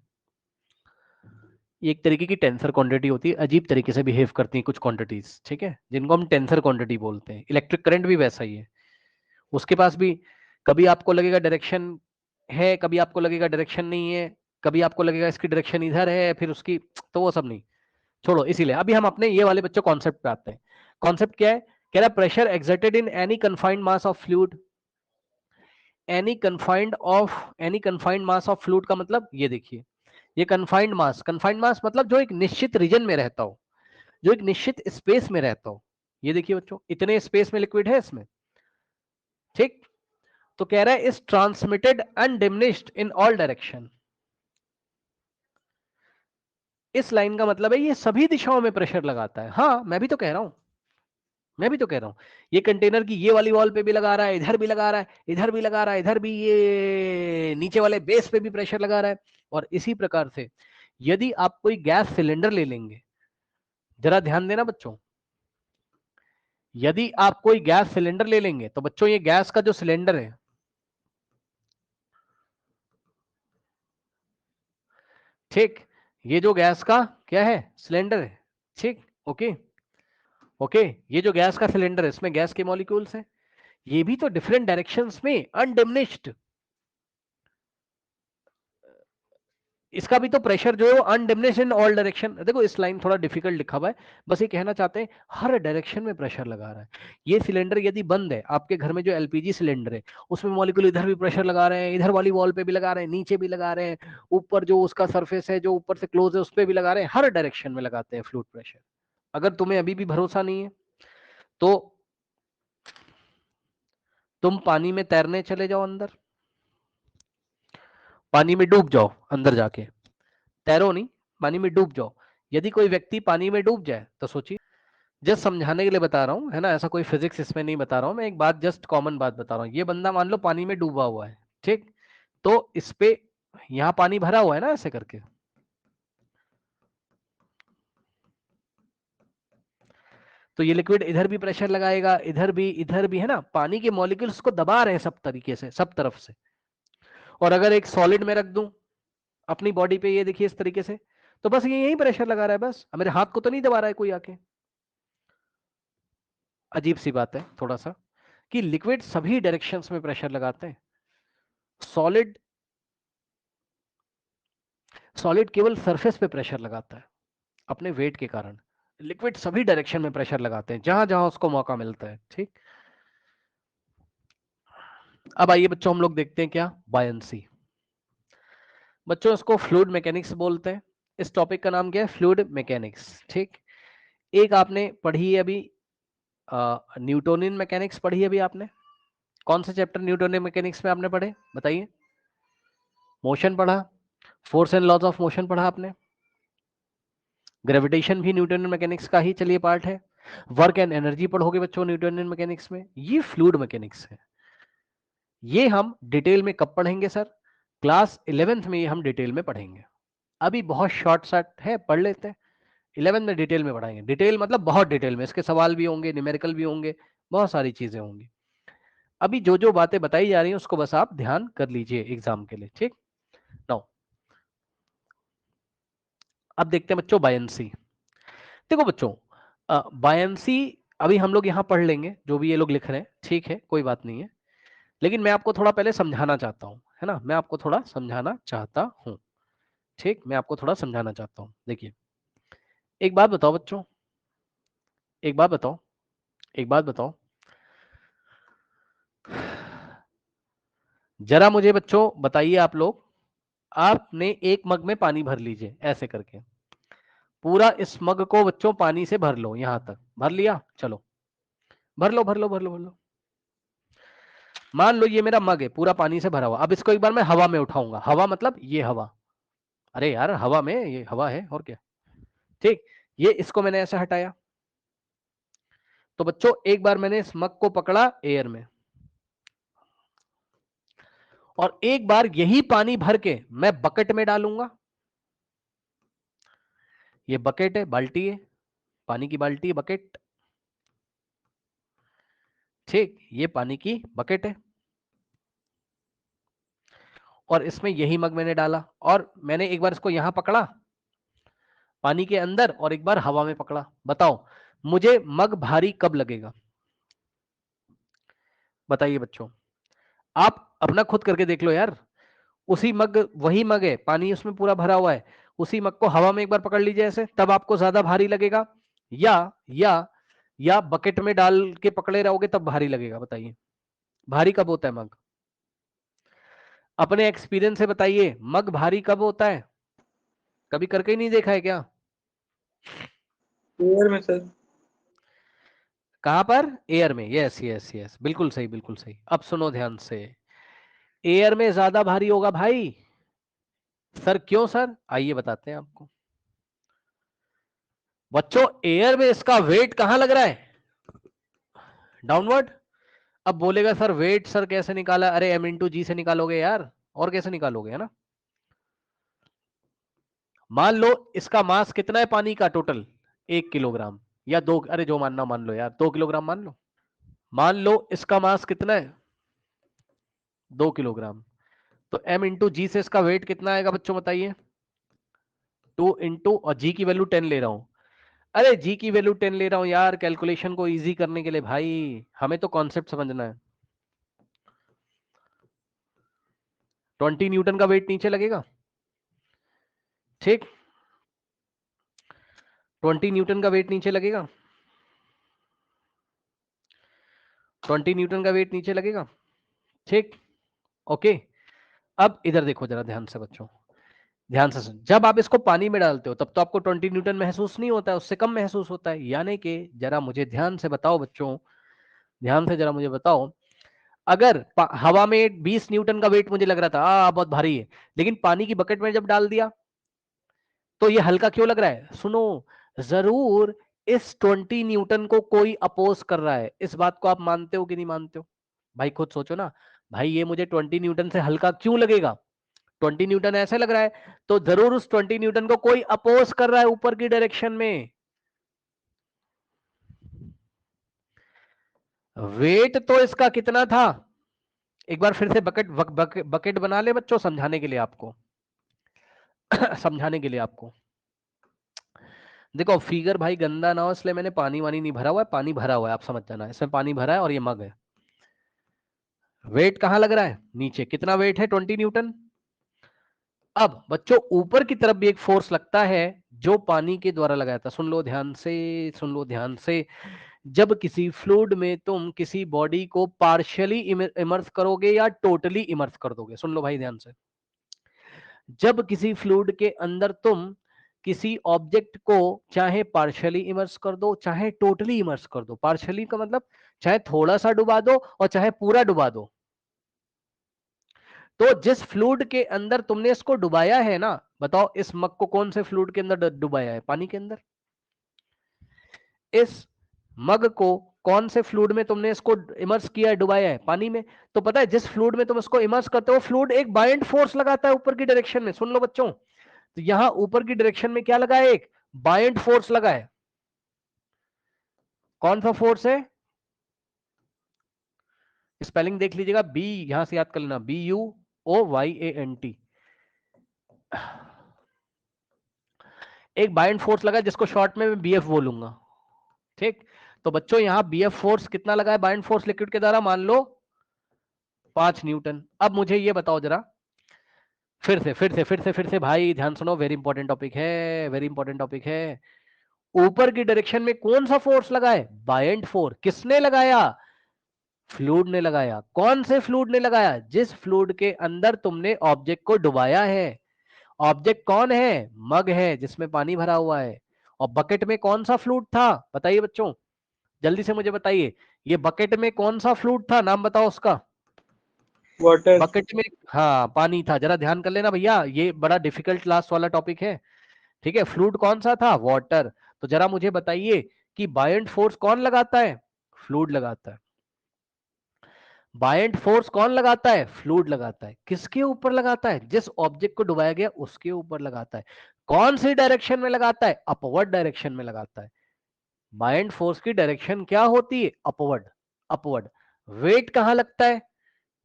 ये एक तरीके की टेंसर क्वांटिटी होती है, अजीब तरीके से बिहेव करती है कुछ क्वांटिटीज, ठीक है, जिनको हम टेंसर क्वांटिटी बोलते हैं। इलेक्ट्रिक करंट भी वैसा ही है, उसके पास भी कभी आपको लगेगा डायरेक्शन है, कभी आपको लगेगा डायरेक्शन नहीं है, कभी आपको लगेगा इसकी डायरेक्शन इधर है, फिर उसकी, तो वो सब नहीं, छोड़ो। इसीलिए अभी हम अपने ये वाले बच्चों कॉन्सेप्ट पे आते हैं। कॉन्सेप्ट क्या है? कह रहा pressure exerted in any confined mass of fluid, any confined mass of fluid का मतलब ये देखिए, ये कंफाइंड मास मतलब जो एक निश्चित रीजन में रहता हो, जो एक निश्चित स्पेस में रहता हो। ये देखिए बच्चों, इतने स्पेस में लिक्विड है इसमें, ठीक। तो कह रहा है is transmitted undiminished in all direction. इस लाइन का मतलब है ये सभी दिशाओं में प्रेशर लगाता है। हाँ मैं भी तो कह रहा हूं, मैं भी तो कह रहा हूं, ये कंटेनर की ये वाली वॉल पे भी लगा रहा है, इधर भी लगा रहा है, इधर भी लगा रहा है, इधर भी, ये नीचे वाले बेस पे भी प्रेशर लगा रहा है। और इसी प्रकार से यदि आप कोई गैस सिलेंडर ले लेंगे, जरा ध्यान देना बच्चों, यदि आप कोई गैस सिलेंडर ले लेंगे तो बच्चों ये गैस का जो सिलेंडर है, ठीक, ये जो गैस का क्या है, सिलेंडर है, ठीक, ओके ओके। ये जो गैस का सिलेंडर है, इसमें गैस के मॉलिक्यूल्स हैं, ये भी तो डिफरेंट डायरेक्शंस में अनडिमिनिश्ड, इसका भी तो प्रेशर जो है वो अनडिमिनिश्ड इन ऑल डायरेक्शन। देखो इस लाइन थोड़ा डिफिकल्ट लिखा हुआ है, बस ये कहना चाहते हैं हर डायरेक्शन में प्रेशर लगा रहा है। ये सिलेंडर यदि बंद है, आपके घर में जो एलपीजी सिलेंडर है उसमें मॉलिक्यूल इधर भी प्रेशर लगा रहे हैं, इधर वाली वॉल पे भी लगा रहे हैं, नीचे भी लगा रहे हैं, ऊपर जो उसका सरफेस है जो ऊपर से क्लोज है उस पर भी लगा रहे हैं, हर डायरेक्शन में लगाते हैं फ्लूइड प्रेशर। अगर तुम्हें अभी भी भरोसा नहीं है तो तुम पानी में तैरने चले जाओ, अंदर पानी में डूब जाओ, अंदर जाके तैरो नहीं, पानी में डूब जाओ। यदि कोई व्यक्ति पानी में डूब जाए तो सोचिए, जस्ट समझाने के लिए बता रहा हूँ, है ना, ऐसा कोई फिजिक्स इसमें नहीं बता रहा हूँ मैं, एक बात जस्ट कॉमन बात बता रहा हूँ। ये बंदा मान लो पानी में डूबा हुआ है, ठीक, तो इस पे यहाँ पानी भरा हुआ है ना ऐसे करके, तो ये लिक्विड इधर भी प्रेशर लगाएगा, इधर भी, है ना, पानी के मॉलिक्यूल्स को दबा रहे हैं सब तरीके से, सब तरफ से। और अगर एक सॉलिड में रख दूं अपनी बॉडी पे, ये देखिए इस तरीके से, तो बस ये यही प्रेशर लगा रहा है, बस मेरे हाथ को तो नहीं दबा रहा है कोई आके। अजीब सी बात है थोड़ा सा, कि लिक्विड सभी डायरेक्शंस में प्रेशर लगाते हैं, सॉलिड सॉलिड केवल सरफेस पे प्रेशर लगाता है अपने वेट के कारण, लिक्विड सभी डायरेक्शन में प्रेशर लगाते हैं जहां जहां उसको मौका मिलता है, ठीक। अब आइए बच्चों, हम लोग देखते हैं क्या, बायंसी। बच्चों इसको फ्लूइड मैकेनिक्स बोलते हैं। इस टॉपिक का नाम क्या है, फ्लूइड मैकेनिक्स, ठीक। एक आपने पढ़ी है अभी न्यूटोनियन मैकेनिक्स पढ़ी है अभी आपने, कौन से चैप्टर न्यूटोनियन मैकेनिक्स में आपने पढ़े, बताइए। मोशन पढ़ा, force and laws of motion पढ़ा आपने, ग्रेविटेशन भी न्यूटोनियन मैकेनिक्स का ही चलिए पार्ट है, वर्क एंड एनर्जी पढ़ोगे बच्चों न्यूटोनियन मैकेनिक्स में, ये फ्लूइड मैकेनिक्स है। ये हम डिटेल में कब पढ़ेंगे सर, क्लास 11th में ये हम डिटेल में पढ़ेंगे। अभी बहुत शॉर्ट शॉर्ट है, पढ़ लेते हैं। 11th में डिटेल में पढ़ाएंगे, डिटेल मतलब बहुत डिटेल में, इसके सवाल भी होंगे, न्यूमेरिकल भी होंगे, बहुत सारी चीजें होंगी। अभी जो जो बातें बताई जा रही हैं उसको बस आप ध्यान कर लीजिए एग्जाम के लिए, ठीक। नाउ अब देखते हैं बच्चों बायंसी। देखो बच्चों, बायंसी अभी हम लोग यहाँ पढ़ लेंगे, जो भी ये लोग लिख रहे हैं, ठीक है, कोई बात नहीं है, लेकिन मैं आपको थोड़ा पहले समझाना चाहता हूँ, है ना, मैं आपको थोड़ा समझाना चाहता हूँ, ठीक, मैं आपको थोड़ा समझाना चाहता हूँ। देखिए एक बात बताओ बच्चों, एक बात बताओ, एक बात बताओ, जरा मुझे बच्चों बताइए आप लोग, आपने एक मग में पानी भर लीजिए ऐसे करके, पूरा इस मग को बच्चों पानी से भर लो, यहां तक भर लिया, चलो भर लो भर लो भर लो भर लो। मान लो ये मेरा मग है पूरा पानी से भरा हुआ, अब इसको एक बार मैं हवा में उठाऊंगा, हवा मतलब ये हवा, अरे यार हवा में ये हवा है और क्या, ठीक। ये इसको मैंने ऐसे हटाया, तो बच्चों एक बार मैंने इस मग को पकड़ा एयर में, और एक बार यही पानी भर के मैं बकेट में डालूंगा, ये बकेट है, बाल्टी है, पानी की बाल्टी है, बकेट, ठीक, ये पानी की बकेट है, और इसमें यही मग मैंने डाला, और मैंने एक बार इसको यहां पकड़ा पानी के अंदर और एक बार हवा में पकड़ा, बताओ मुझे मग भारी कब लगेगा, बताइए बच्चों, आप अपना खुद करके देख लो यार। उसी मग, वही मग है, पानी उसमें पूरा भरा हुआ है, उसी मग को हवा में एक बार पकड़ लीजिए ऐसे, तब आपको ज्यादा भारी लगेगा, या या या बकेट में डाल के पकड़े रहोगे तब भारी लगेगा, बताइए भारी कब होता है मग, अपने एक्सपीरियंस से बताइए, मग भारी कब होता है, कभी करके ही नहीं देखा है क्या, एयर में सर। कहां पर, एयर में, यस यस यस, बिल्कुल सही बिल्कुल सही। अब सुनो ध्यान से, एयर में ज्यादा भारी होगा भाई, सर क्यों सर, आइए बताते हैं आपको। बच्चों एयर में इसका वेट कहां लग रहा है, डाउनवर्ड। अब बोलेगा सर वेट सर कैसे निकाला, अरे एम इंटू जी से निकालोगे यार, और कैसे निकालोगे, है ना। मान लो इसका मास कितना है पानी का टोटल, 1 किलोग्राम, या दो, अरे जो मानना मान लो यार, 2 किलोग्राम मान लो, मान लो इसका मास कितना है, 2 किलोग्राम, तो एम इंटू जी से इसका वेट कितना आएगा बच्चों बताइए, 2 इंटू, और जी की वैल्यू 10 ले रहा हूं, अरे जी की वैल्यू 10 ले रहा हूं यार कैलकुलेशन को इजी करने के लिए, भाई हमें तो कॉन्सेप्ट समझना है। 20 न्यूटन का वेट नीचे लगेगा, ठीक, 20 न्यूटन का वेट नीचे लगेगा, 20 न्यूटन का वेट नीचे लगेगा, ठीक, ओके। अब इधर देखो जरा ध्यान से बच्चों, ध्यान से सुन, जब आप इसको पानी में डालते हो तब तो आपको 20 न्यूटन महसूस नहीं होता है, उससे कम महसूस होता है, यानी कि जरा मुझे ध्यान से बताओ बच्चों, ध्यान से जरा मुझे बताओ, अगर हवा में 20 न्यूटन का वेट मुझे लग रहा था बहुत भारी है, लेकिन पानी की बकेट में जब डाल दिया तो ये हल्का क्यों लग रहा है, सुनो, जरूर इस 20 न्यूटन को कोई अपोज कर रहा है, इस बात को आप मानते हो कि नहीं मानते हो? भाई खुद सोचो ना, भाई ये मुझे 20 न्यूटन से हल्का क्यों लगेगा? 20 न्यूटन ऐसे लग रहा है, तो जरूर उस 20 न्यूटन को कोई अपोज कर रहा है ऊपर की डायरेक्शन में। वेट तो इसका कितना था? एक बार फिर से बकेट बना ले बच्चों, समझाने के लिए आपको समझाने के लिए आपको। देखो फिगर भाई गंदा ना हो, इसलिए मैंने पानी वानी नहीं भरा हुआ है, पानी भरा हुआ है, आप समझ जाना, इसमें पानी भरा है और ये मग है। वेट कहां लग रहा है? नीचे। कितना वेट है? 20 न्यूटन। अब बच्चों ऊपर की तरफ भी एक फोर्स लगता है जो पानी के द्वारा लगाया था। सुन लो ध्यान से, सुन लो ध्यान से। जब किसी फ्लूइड में तुम किसी बॉडी को पार्शियली इमर्स करोगे या टोटली इमर्स कर दोगे, सुन लो भाई ध्यान से। जब किसी फ्लूइड के अंदर तुम किसी ऑब्जेक्ट को चाहे पार्शियली इमर्स कर दो चाहे टोटली इमर्स कर दो, पार्शियली का मतलब चाहे थोड़ा सा डुबा दो और चाहे पूरा डुबा दो, तो जिस फ्लूइड के अंदर तुमने इसको डुबाया है ना, बताओ इस मग को कौन से फ्लूइड के अंदर डुबाया है? पानी के अंदर। इस मग को कौन से फ्लूइड में तुमने इसको इमर्स किया है, डुबाया है? पानी में। तो पता है जिस फ्लूइड में तुम इसको इमर्स करते हो, फ्लूइड एक बाइंड फोर्स लगाता है ऊपर की डायरेक्शन में। सुन लो बच्चों, तो यहां ऊपर की डायरेक्शन में क्या लगा है? एक बाइंड फोर्स लगा है। कौन सा फोर्स है? स्पेलिंग देख लीजिएगा, बी यहां से याद कर लेना, BUOYANT। एक बाइंड फोर्स लगा जिसको शॉर्ट में मैं BF बोलूंगा, ठीक। तो बच्चों यहां BF फोर्स कितना लगा है बाइंड फोर्स लिक्विड के द्वारा? मान लो 5 न्यूटन। अब मुझे ये बताओ जरा, फिर से भाई ध्यान सुनो, वेरी इंपॉर्टेंट टॉपिक है, वेरी इंपॉर्टेंट टॉपिक है। ऊपर की डायरेक्शन में कौन सा फोर्स लगा है? Buoyant force. किसने लगाया? फ्लूइड ने लगाया। कौन से फ्लूइड ने लगाया? जिस फ्लूइड के अंदर तुमने ऑब्जेक्ट को डुबाया है। ऑब्जेक्ट कौन है? मग है जिसमें पानी भरा हुआ है। और बकेट में कौन सा फ्लूइड था? बताइए बच्चों, जल्दी से मुझे बताइए, ये बकेट में कौन सा फ्लूइड था? नाम बताओ उसका। वाटर। बकेट में, हाँ, पानी था। जरा ध्यान कर लेना भैया, ये बड़ा डिफिकल्ट लास्ट वाला टॉपिक है, ठीक है। फ्लूइड कौन सा था? वाटर। तो जरा मुझे बताइए कि बायंट फोर्स कौन लगाता है? फ्लूइड लगाता है। बायंट फोर्स कौन लगाता है? फ्लूइड लगाता है। किसके ऊपर लगाता है? जिस ऑब्जेक्ट को डुबाया गया उसके ऊपर लगाता है। कौन सी डायरेक्शन में लगाता है? अपवर्ड डायरेक्शन में लगाता है। बायंट फोर्स की डायरेक्शन क्या होती है? अपवर्ड। अपवर्ड। वेट कहां लगता है?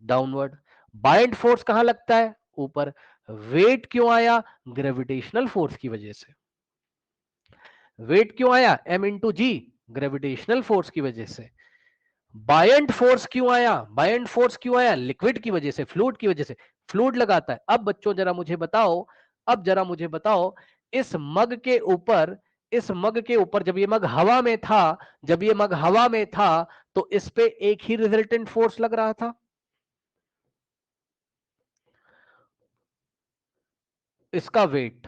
डाउनवर्ड। बायंट फोर्स कहां लगता है? ऊपर। वेट क्यों आया? ग्रेविटेशनल फोर्स की वजह से। वेट क्यों आया? M×G, ग्रेविटेशनल फोर्स की वजह से। बायंट फोर्स क्यों आया? बायंट फोर्स क्यों आया? लिक्विड की वजह से, फ्लूइड की वजह से। फ्लूइड लगाता है। अब बच्चों जरा मुझे बताओ, अब जरा मुझे बताओ, इस मग के ऊपर, इस मग के ऊपर जब ये मग हवा में था, जब ये मग हवा में था, तो इस पे एक ही रिजल्टेंट फोर्स लग रहा था। इसका वेट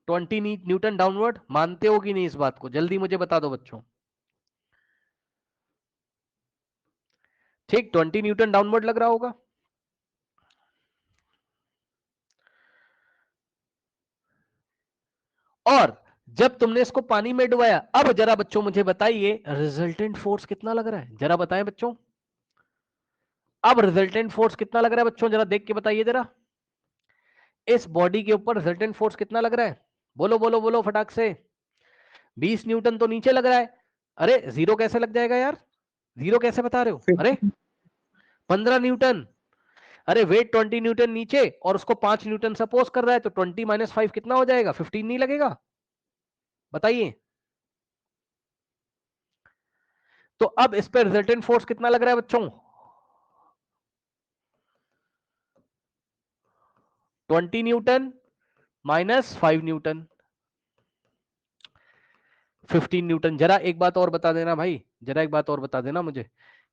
20 न्यूटन डाउनवर्ड। मानते हो कि नहीं इस बात को? जल्दी मुझे बता दो बच्चों। ठीक, 20 न्यूटन डाउनवर्ड लग रहा होगा। और जब तुमने इसको पानी में डुबाया, अब जरा बच्चों मुझे बताइए रिजल्टेंट फोर्स कितना लग रहा है? जरा बताएं बच्चों, अब रिजल्टेंट फोर्स कितना लग रहा है बच्चों? जरा देख के बताइए जरा, इस बॉडी के ऊपर रिजल्टेंट फोर्स कितना लग रहा है? बोलो बोलो बोलो फटाक से। 20 न्यूटन तो नीचे लग रहा है। अरे जीरो कैसे लग जाएगा यार? जीरो कैसे बता रहे हो? अरे 15 न्यूटन। अरे वेट 20 न्यूटन नीचे और उसको 5 न्यूटन सपोज कर रहा है, तो 20 - 5 कितना हो जाएगा? 15 नहीं लगेगा? बताइए। तो अब इस पे रिजल्टेंट फोर्स कितना लग रहा है बच्चों? 20 न्यूटन -5 न्यूटन, 15 न्यूटन। जरा एक बात और बता देना भाई, जरा एक बात और बता देना मुझे,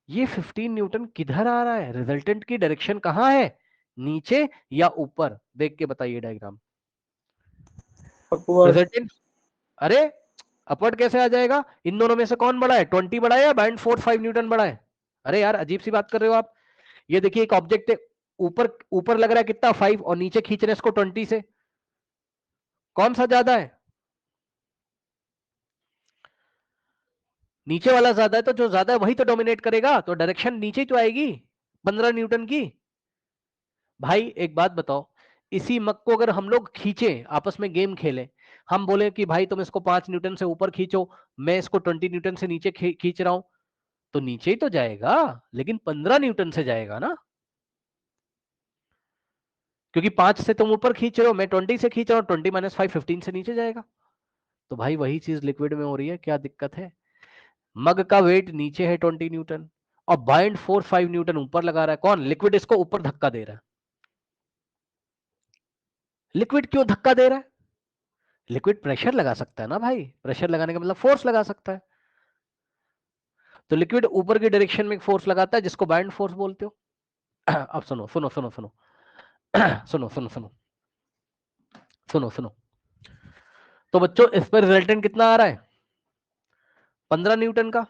ये 15 न्यूटन किधर आ रहा है? रिजल्टेंट की डायरेक्शन कहां है? नीचे या ऊपर? देख के बताइए डायग्राम। अपवर्ड। रिजल्टेंट, अरे अपवर्ड कैसे आ जाएगा? इन दोनों में से कौन बड़ा है? 20 बड़ा है या बाइंड फोर्स 5 न्यूटन बड़ा है? अरे यार अजीब सी बात कर रहे हो आप। ये देखिए एक ऑब्जेक्ट है, ऊपर ऊपर लग रहा है कितना? 5, और नीचे खींच रहे हैं इसको 20 से। कौन सा ज्यादा है? नीचे वाला ज्यादा है तो जो ज्यादा है वही तो डोमिनेट करेगा, तो डायरेक्शन नीचे ही तो आएगी 15 न्यूटन की। भाई एक बात बताओ, इसी मग को अगर हम लोग खींचे, आपस में गेम खेलें, हम बोले कि भाई तुम इसको 5 न्यूटन से ऊपर खींचो, मैं इसको 20 न्यूटन से नीचे खींच रहा हूं, तो नीचे ही तो जाएगा, लेकिन 15 न्यूटन से जाएगा ना, क्योंकि 5 से तुम ऊपर खींच रहे हो, मैं 20 से खींच रहा हूं, 20 माइनस 5 15 से नीचे जाएगा। तो भाई वही चीज लिक्विड में हो रही है, क्या दिक्कत है? मग का वेट नीचे है 20 न्यूटन और बाइंड फोर्स 5 न्यूटन ऊपर लगा रहा है, कौन? लिक्विड इसको ऊपर धक्का दे रहा है। लिक्विड क्यों धक्का दे रहा है? लिक्विड प्रेशर लगा सकता है ना भाई, प्रेशर लगाने का मतलब फोर्स लगा सकता है, तो लिक्विड ऊपर की डायरेक्शन में फोर्स लगाता है जिसको बाइंड फोर्स बोलते हो। अब सुनो सुनो सुनो सुनो सुनो सुनो सुनो सुनो सुनो, तो बच्चों इस पर रिजल्टेंट कितना आ रहा है? 15 न्यूटन का।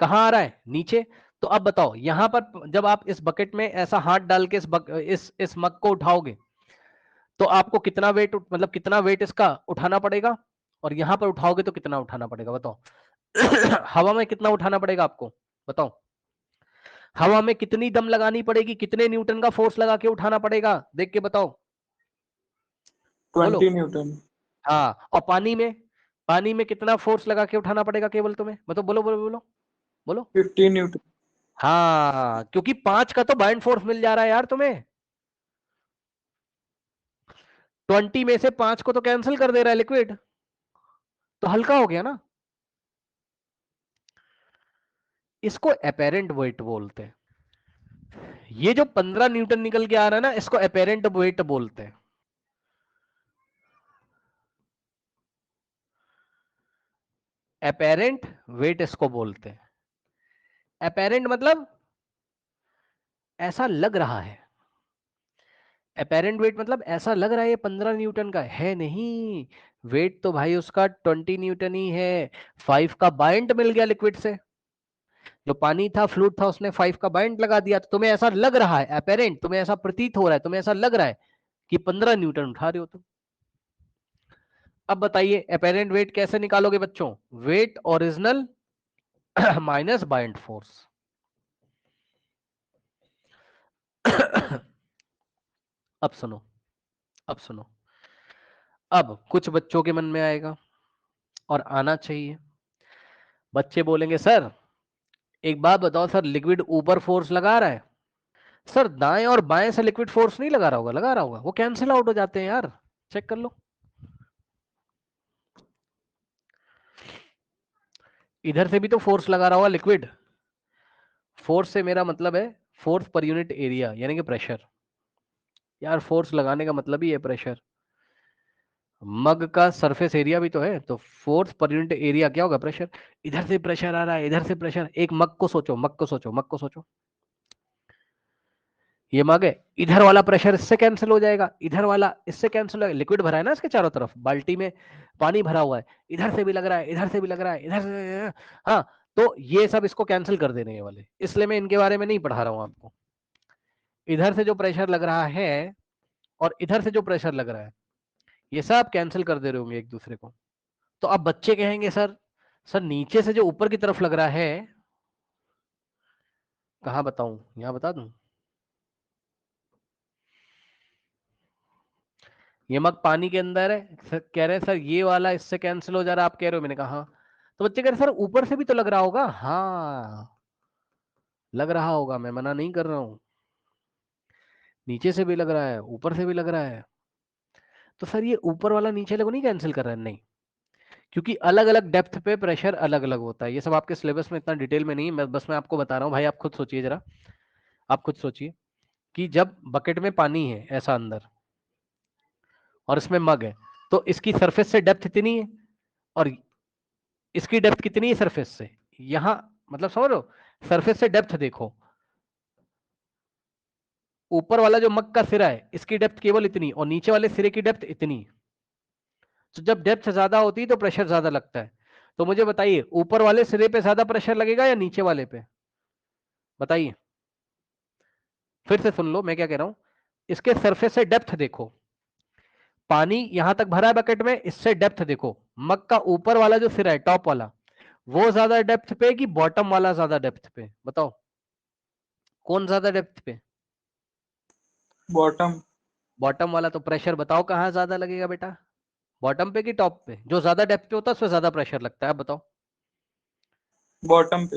कहां आ रहा है? नीचे। तो अब बताओ, यहां पर जब आप इस बकेट में ऐसा हाथ डाल के इस मग को उठाओगे, तो आपको कितना वेट, मतलब कितना वेट इसका उठाना पड़ेगा, और यहां पर उठाओगे तो कितना उठाना पड़ेगा बताओ? हवा में कितना उठाना पड़ेगा आपको, बताओ? हवा में कितनी दम लगानी पड़ेगी, कितने न्यूटन का फोर्स लगा के उठाना पड़ेगा, देख के बताओ, बोलो। 20 न्यूटन। हाँ, और पानी में, पानी में कितना फोर्स लगा के उठाना पड़ेगा केवल तुम्हें, मतलब बोलो बोलो बोलो बोलो। 15 न्यूटन। हाँ, क्योंकि 5 का तो बाइंड फोर्स मिल जा रहा है यार तुम्हें, 20 में से 5 को तो कैंसिल कर दे रहा है लिक्विड, तो हल्का हो गया ना। इसको अपेरेंट वेट बोलते हैं। ये जो 15 न्यूटन निकल के आ रहा है ना, इसको अपेरेंट वेट बोलते हैं। अपेरेंट वेट इसको बोलते हैं। अपेरेंट मतलब ऐसा लग रहा है, अपेरेंट वेट मतलब ऐसा लग रहा है ये 15 न्यूटन का है, नहीं, वेट तो भाई उसका 20 न्यूटन ही है। 5 का बाइंड मिल गया लिक्विड से, जो पानी था, फ्लूइड था, उसने 5 का बाइंड लगा दिया, तो तुम्हें ऐसा लग रहा है, अपेरेंट, तुम्हें ऐसा प्रतीत हो रहा है, तुम्हें ऐसा लग रहा है कि 15 न्यूटन उठा रहे हो तुम। अब बताइए अपेरेंट वेट कैसे निकालोगे बच्चों? Weight original minus bind force. अब सुनो, अब सुनो, अब कुछ बच्चों के मन में आएगा और आना चाहिए, बच्चे बोलेंगे सर एक बात बताओ सर, लिक्विड ऊपर फोर्स लगा रहा है? सर दाएं और बाएं से लिक्विड फोर्स नहीं लगा रहा होगा, लगा रहा होगा, वो कैंसिल आउट हो जाते हैं यार, चेक कर लो। इधर से भी तो फोर्स लगा रहा होगा लिक्विड, फोर्स से मेरा मतलब है फोर्स पर यूनिट एरिया, यानी कि प्रेशर। यार फोर्स लगाने का मतलब ही है प्रेशर, मग का सरफेस एरिया भी तो है, तो फोर्स पर यूनिट एरिया क्या होगा? प्रेशर। इधर से प्रेशर आ रहा है, इधर से प्रेशर, एक मग को सोचो, मग को सोचो, मग को सोचो, ये मग है, इधर वाला प्रेशर इससे कैंसिल हो जाएगा, इधर वाला इससे कैंसिल हो जाएगा, लिक्विड भरा है ना इसके चारों तरफ, बाल्टी में पानी भरा हुआ है, इधर से भी लग रहा है, इधर से भी लग रहा है, इधर से, हाँ, तो ये सब इसको कैंसिल कर देने वाले, इसलिए मैं इनके बारे में नहीं पढ़ा रहा हूं आपको। इधर से जो प्रेशर लग रहा है और इधर से जो प्रेशर लग रहा है, ये सब कैंसिल कर दे रहे होंगे एक दूसरे को। तो अब बच्चे कहेंगे सर, सर नीचे से जो ऊपर की तरफ लग रहा है, कहां बताऊं, यहां बता दूं, ये मग पानी के अंदर है, सर कह रहे हैं सर ये वाला इससे कैंसिल हो जा रहा है, आप कह रहे हो, मैंने कहा हाँ, तो बच्चे कह रहे सर ऊपर से भी तो लग रहा होगा, हाँ लग रहा होगा, मैं मना नहीं कर रहा हूं, नीचे से भी लग रहा है, ऊपर से भी लग रहा है, तो सर ये ऊपर वाला नीचे वाला नहीं कैंसिल कर रहा है, नहीं, क्योंकि अलग अलग डेप्थ पे प्रेशर अलग अलग होता है, ये सब आपके सिलेबस में इतना डिटेल में नहीं, मैं आपको बता रहा हूँ भाई, आप खुद सोचिए जरा, आप खुद सोचिए कि जब बकेट में पानी है ऐसा अंदर और इसमें मग है, तो इसकी सरफेस से डेप्थ इतनी है और इसकी डेप्थ कितनी है सरफेस से, यहां, मतलब समझ लो, सरफेस से डेप्थ देखो, ऊपर वाला जो मग का सिरा है इसकी डेप्थ केवल इतनी और नीचे वाले सिरे की डेप्थ इतनी, तो जब डेप्थ ज्यादा होती है तो प्रेशर ज्यादा लगता है, तो मुझे बताइए ऊपर वाले सिरे पे ज्यादा प्रेशर लगेगा या नीचे वाले पे, बताइए, फिर से सुन लो मैं क्या कह रहा हूं, इसके सरफेस से डेप्थ देखो, पानी यहां तक भरा है बकेट में, इससे डेप्थ देखो, मग का ऊपर वाला जो सिरा है टॉप वाला, वो ज्यादा डेप्थ पे कि बॉटम वाला ज्यादा डेप्थ पे? बताओ कौन ज्यादा डेप्थ पे? बॉटम। बॉटम वाला। तो प्रेशर बताओ कहाँ ज्यादा लगेगा बेटा, बॉटम पे कि टॉप पे? जो ज्यादा डेप्थ पे होता है उसमें ज्यादा प्रेशर लगता है, अब बताओ। बॉटम पे।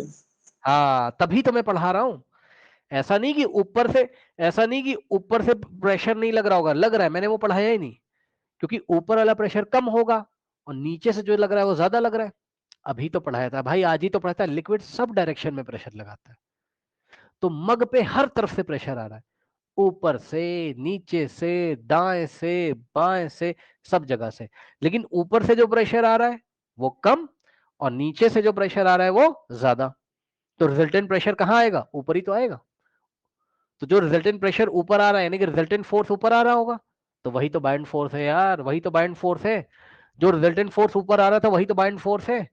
हाँ, तभी तो मैं पढ़ा रहा हूं। ऐसा नहीं कि ऊपर से, ऐसा नहीं कि ऊपर से प्रेशर नहीं लग रहा होगा, लग रहा है, मैंने वो पढ़ाया ही नहीं। क्योंकि ऊपर वाला प्रेशर कम होगा और नीचे से जो लग रहा है वो ज्यादा लग रहा है। अभी तो पढ़ाया था भाई, आज ही तो पढ़ाया था, लिक्विड सब डायरेक्शन में प्रेशर लगाता है। तो मग पे हर तरफ से प्रेशर आ रहा है, ऊपर से, नीचे से, दाएं से, बाएं से, सब जगह से। लेकिन ऊपर से जो प्रेशर आ रहा है वो कम और नीचे से जो प्रेशर आ रहा है वो ज्यादा। तो रिजल्टेंट प्रेशर कहां आएगा? ऊपर ही तो आएगा। तो जो रिजल्टेंट प्रेशर ऊपर आ रहा है यानी कि रिजल्टेंट फोर्स ऊपर आ रहा होगा, तो वही तो बाइंड फोर्स है यार, वही तो बाइंड फोर्स है। जो रिजल्टेंट फोर्स ऊपर आ रहा था वही तो बाइंड फोर्स है।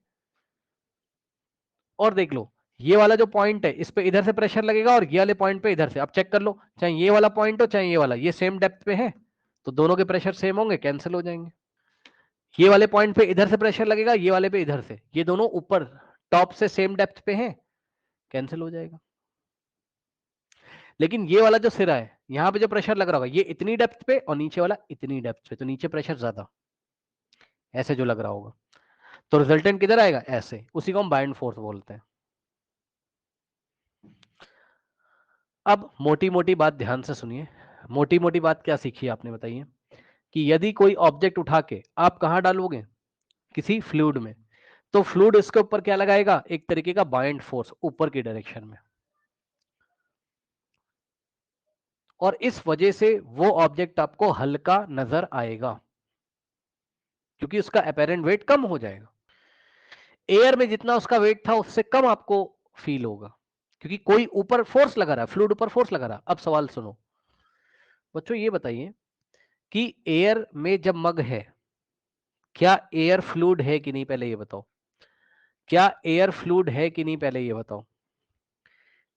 और देख लो, ये वाला जो पॉइंट है इस पे इधर से प्रेशर लगेगा और ये वाले पॉइंट पे इधर से। अब चेक कर लो, चाहे ये वाला पॉइंट हो चाहे ये वाला, ये सेम डेप्थ पे है तो दोनों के प्रेशर सेम होंगे, कैंसिल हो जाएंगे। ये वाले पॉइंट पे इधर से प्रेशर लगेगा, ये वाले पे इधर से, ये दोनों ऊपर टॉप से सेम डेप्थ पे हैं, कैंसिल हो जाएगा। लेकिन ये वाला जो सिरा है यहाँ पे जो प्रेशर लग रहा होगा ये इतनी डेप्थ पे और नीचे वाला इतनी डेप्थ पे, तो नीचे प्रेशर ज्यादा, ऐसे जो लग रहा होगा। तो रिजल्टेंट किधर आएगा? ऐसे, उसी को हम बाइंड फोर्स बोलते हैं। अब मोटी मोटी बात ध्यान से सुनिए। मोटी मोटी बात क्या सीखी आपने बताइए? कि यदि कोई ऑब्जेक्ट उठा के आप कहां डालोगे? किसी फ्लूइड में, तो फ्लूइड इसके ऊपर क्या लगाएगा? एक तरीके का बाइंड फोर्स ऊपर की डायरेक्शन में। और इस वजह से वो ऑब्जेक्ट आपको हल्का नजर आएगा क्योंकि उसका अपेरेंट वेट कम हो जाएगा। एयर में जितना उसका वेट था उससे कम आपको फील होगा क्योंकि कोई ऊपर फोर्स लगा रहा है, फ्लूइड ऊपर फोर्स लगा रहा है। अब सवाल सुनो बच्चों, ये बताइए कि एयर में जब मग है, क्या एयर फ्लूइड है कि नहीं? पहले ये बताओ, क्या एयर फ्लूइड है कि नहीं? पहले ये बताओ,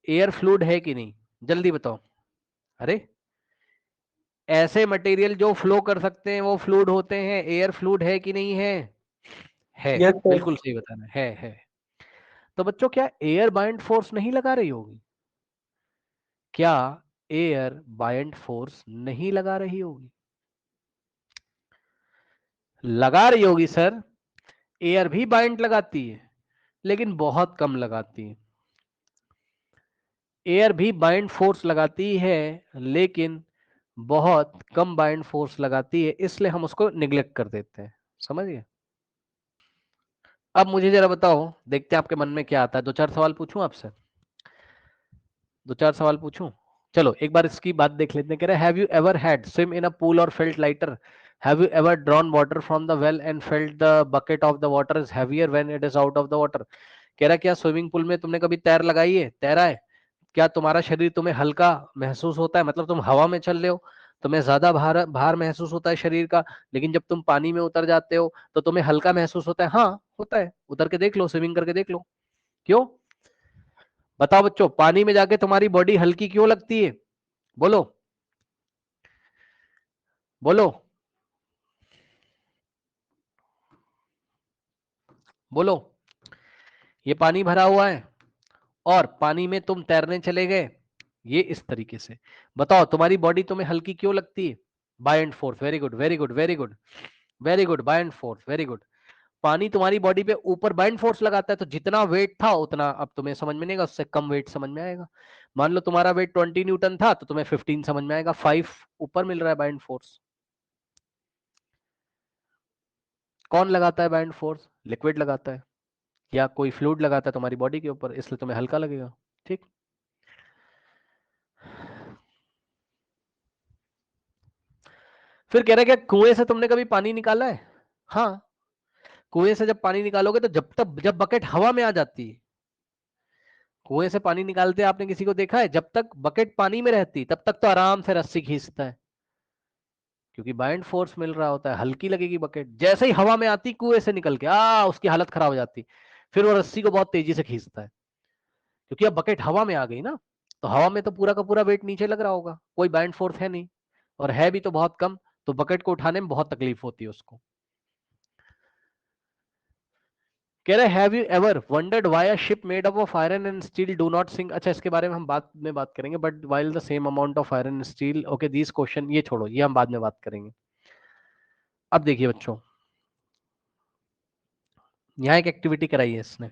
एयर फ्लूइड है कि नहीं? जल्दी बताओ। अरे, ऐसे मटेरियल जो फ्लो कर सकते हैं वो फ्लूइड होते हैं, एयर फ्लूइड है कि नहीं है? है। Yes sir. बिल्कुल सही बताना है। तो बच्चों क्या एयर बाइंड फोर्स नहीं लगा रही होगी? क्या एयर बाइंड फोर्स नहीं लगा रही होगी? लगा रही होगी सर। एयर भी बाइंड लगाती है लेकिन बहुत कम लगाती है। एयर भी बाइंड फोर्स लगाती है लेकिन बहुत कम बाइंड फोर्स लगाती है, इसलिए हम उसको निग्लेक्ट कर देते हैं। समझिए। अब मुझे जरा बताओ, देखते हैं आपके मन में क्या आता है। दो चार सवाल पूछूं आपसे? दो चार सवाल पूछूं? चलो एक बार इसकी बात देख लेते हैं। कह रहे have you ever had swim in a pool or felt lighter? Have you ever drawn water from the well and felt the bucket of the water is heavier when it is out of the water? कह रहा क्या swimming pool में तुमने कभी तैर लगाई है, तैरा है? क्या तुम्हारा शरीर तुम्हें हल्का महसूस होता है? मतलब तुम हवा में चल रहे हो, तुम्हें ज्यादा भार भार महसूस होता है शरीर का, लेकिन जब तुम पानी में उतर जाते हो तो तुम्हें हल्का महसूस होता है? हाँ होता है, उतर के देख लो, स्विमिंग करके देख लो। क्यों? बताओ बच्चों, पानी में जाके तुम्हारी बॉडी हल्की क्यों लगती है? बोलो बोलो बोलो। ये पानी भरा हुआ है और पानी में तुम तैरने चले गए, ये इस तरीके से। बताओ तुम्हारी बॉडी तुम्हें हल्की क्यों लगती है? By force. Very good very good very good very good, by force, very good. पानी तुम्हारी बॉडी पे ऊपर बाइंड फोर्स लगाता है तो जितना वेट था उतना अब तुम्हें समझ में नहीं आएगा, उससे कम वेट समझ में आएगा। मान लो तुम्हारा वेट 20 न्यूटन था तो तुम्हें 15 समझ में आएगा, 5 ऊपर मिल रहा है बाइंड फोर्स। कौन लगाता है बाइंड फोर्स? लिक्विड लगाता है या कोई फ्लूइड लगाता है तुम्हारी बॉडी के ऊपर, इसलिए तुम्हें हल्का लगेगा। ठीक। फिर कह रहे क्या कुएं से तुमने कभी पानी निकाला है? हाँ, कुएं से जब पानी निकालोगे तो जब तक जब बकेट हवा में आ जाती है, कुएं से पानी निकालते आपने किसी को देखा है? जब तक बकेट पानी में रहती तब तक तो आराम से रस्सी खींचता है क्योंकि बाइंड फोर्स मिल रहा होता है, हल्की लगेगी बकेट। जैसे ही हवा में आती कुएं से निकल के उसकी हालत खराब हो जाती, फिर वो रस्सी को बहुत तेजी से खींचता है क्योंकि अब बकेट हवा में आ गई ना। तो हवा में तो पूरा का पूरा वेट नीचे लग रहा होगा, कोई बाइंड फोर्स है नहीं और है भी तो बहुत कम, तो बकेट को उठाने में बहुत तकलीफ होती है उसको। कह रहे have you ever wondered why a ship made up of iron and steel do not sink. अच्छा, इसके बारे में हम बाद में बात करेंगे, but while the same amount of iron and steel, okay this question ये छोड़ो, ये हम बाद में बात करेंगे। अब देखिए बच्चों, यहाँ एक एक्टिविटी कराई है इसने।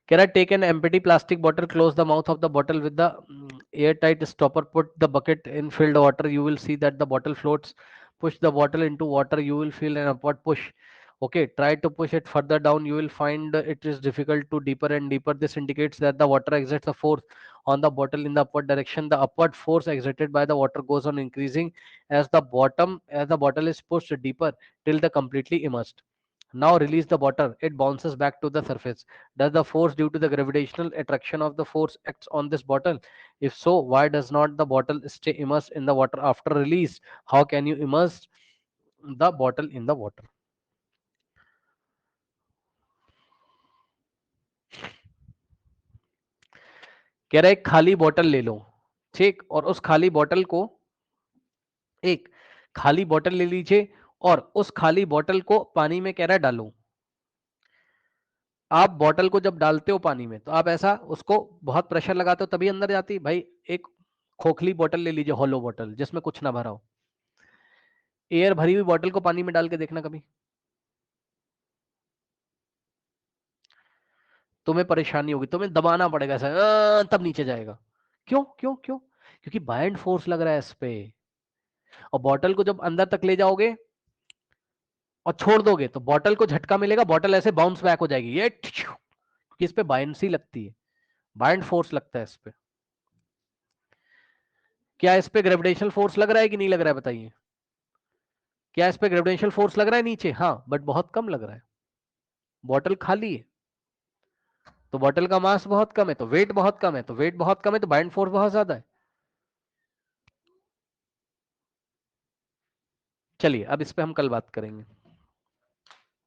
कह रहा है take an empty plastic bottle, close the mouth of the bottle with the airtight stopper, put the bucket in filled water, you will see that the bottle floats, push the bottle into water, you will feel an upward push. Okay, try to push it further down, you will find it is difficult to deeper and deeper. This indicates that the water exerts a force on the bottle in the upward direction. The upward force exerted by the water goes on increasing as the bottle is pushed deeper till the completely immersed. Now release the bottle, it bounces back to the surface. Does the force due to the gravitational attraction of the force acts on this bottle? If so, why does not the bottle stay immersed in the water after release? How can you immerse the bottle in the water? कह रहा है एक खाली बोतल ले लो, ठीक, और उस खाली बोतल को, एक खाली बोतल ले लीजिए और उस खाली बोतल को पानी में कह रहा है डालो। आप बोतल को जब डालते हो पानी में तो आप ऐसा उसको बहुत प्रेशर लगाते हो तभी अंदर जाती है भाई। एक खोखली बोतल ले लीजिए, हॉलो बोतल जिसमें कुछ ना भरा हो, एयर भरी हुई बोतल को पानी में डाल के देखना कभी, तुम्हें परेशानी होगी, तुम्हें दबाना पड़ेगा ऐसा, तब नीचे जाएगा। क्यों क्यों क्यों? क्योंकि बाइंड फोर्स लग रहा है इस पे। और बोतल को जब अंदर तक ले जाओगे और छोड़ दोगे तो बोतल को झटका मिलेगा, बोतल ऐसे बाउंस बैक हो जाएगी, ये क्योंकि इस पे बाइंड सी लगती है, बाइंड फोर्स लगता है इस पे। क्या इस पे ग्रेविटेशनल फोर्स लग रहा है कि नहीं लग रहा है बताइए? क्या इस पे ग्रेविटेशनल फोर्स लग रहा है नीचे? हाँ, बट बहुत कम लग रहा है, बॉटल खाली है, तो बॉटल का मास बहुत कम है, तो वेट बहुत कम है, तो वेट बहुत कम है तो बाइंड फोर्स बहुत ज्यादा है। चलिए अब इस पे हम कल बात करेंगे।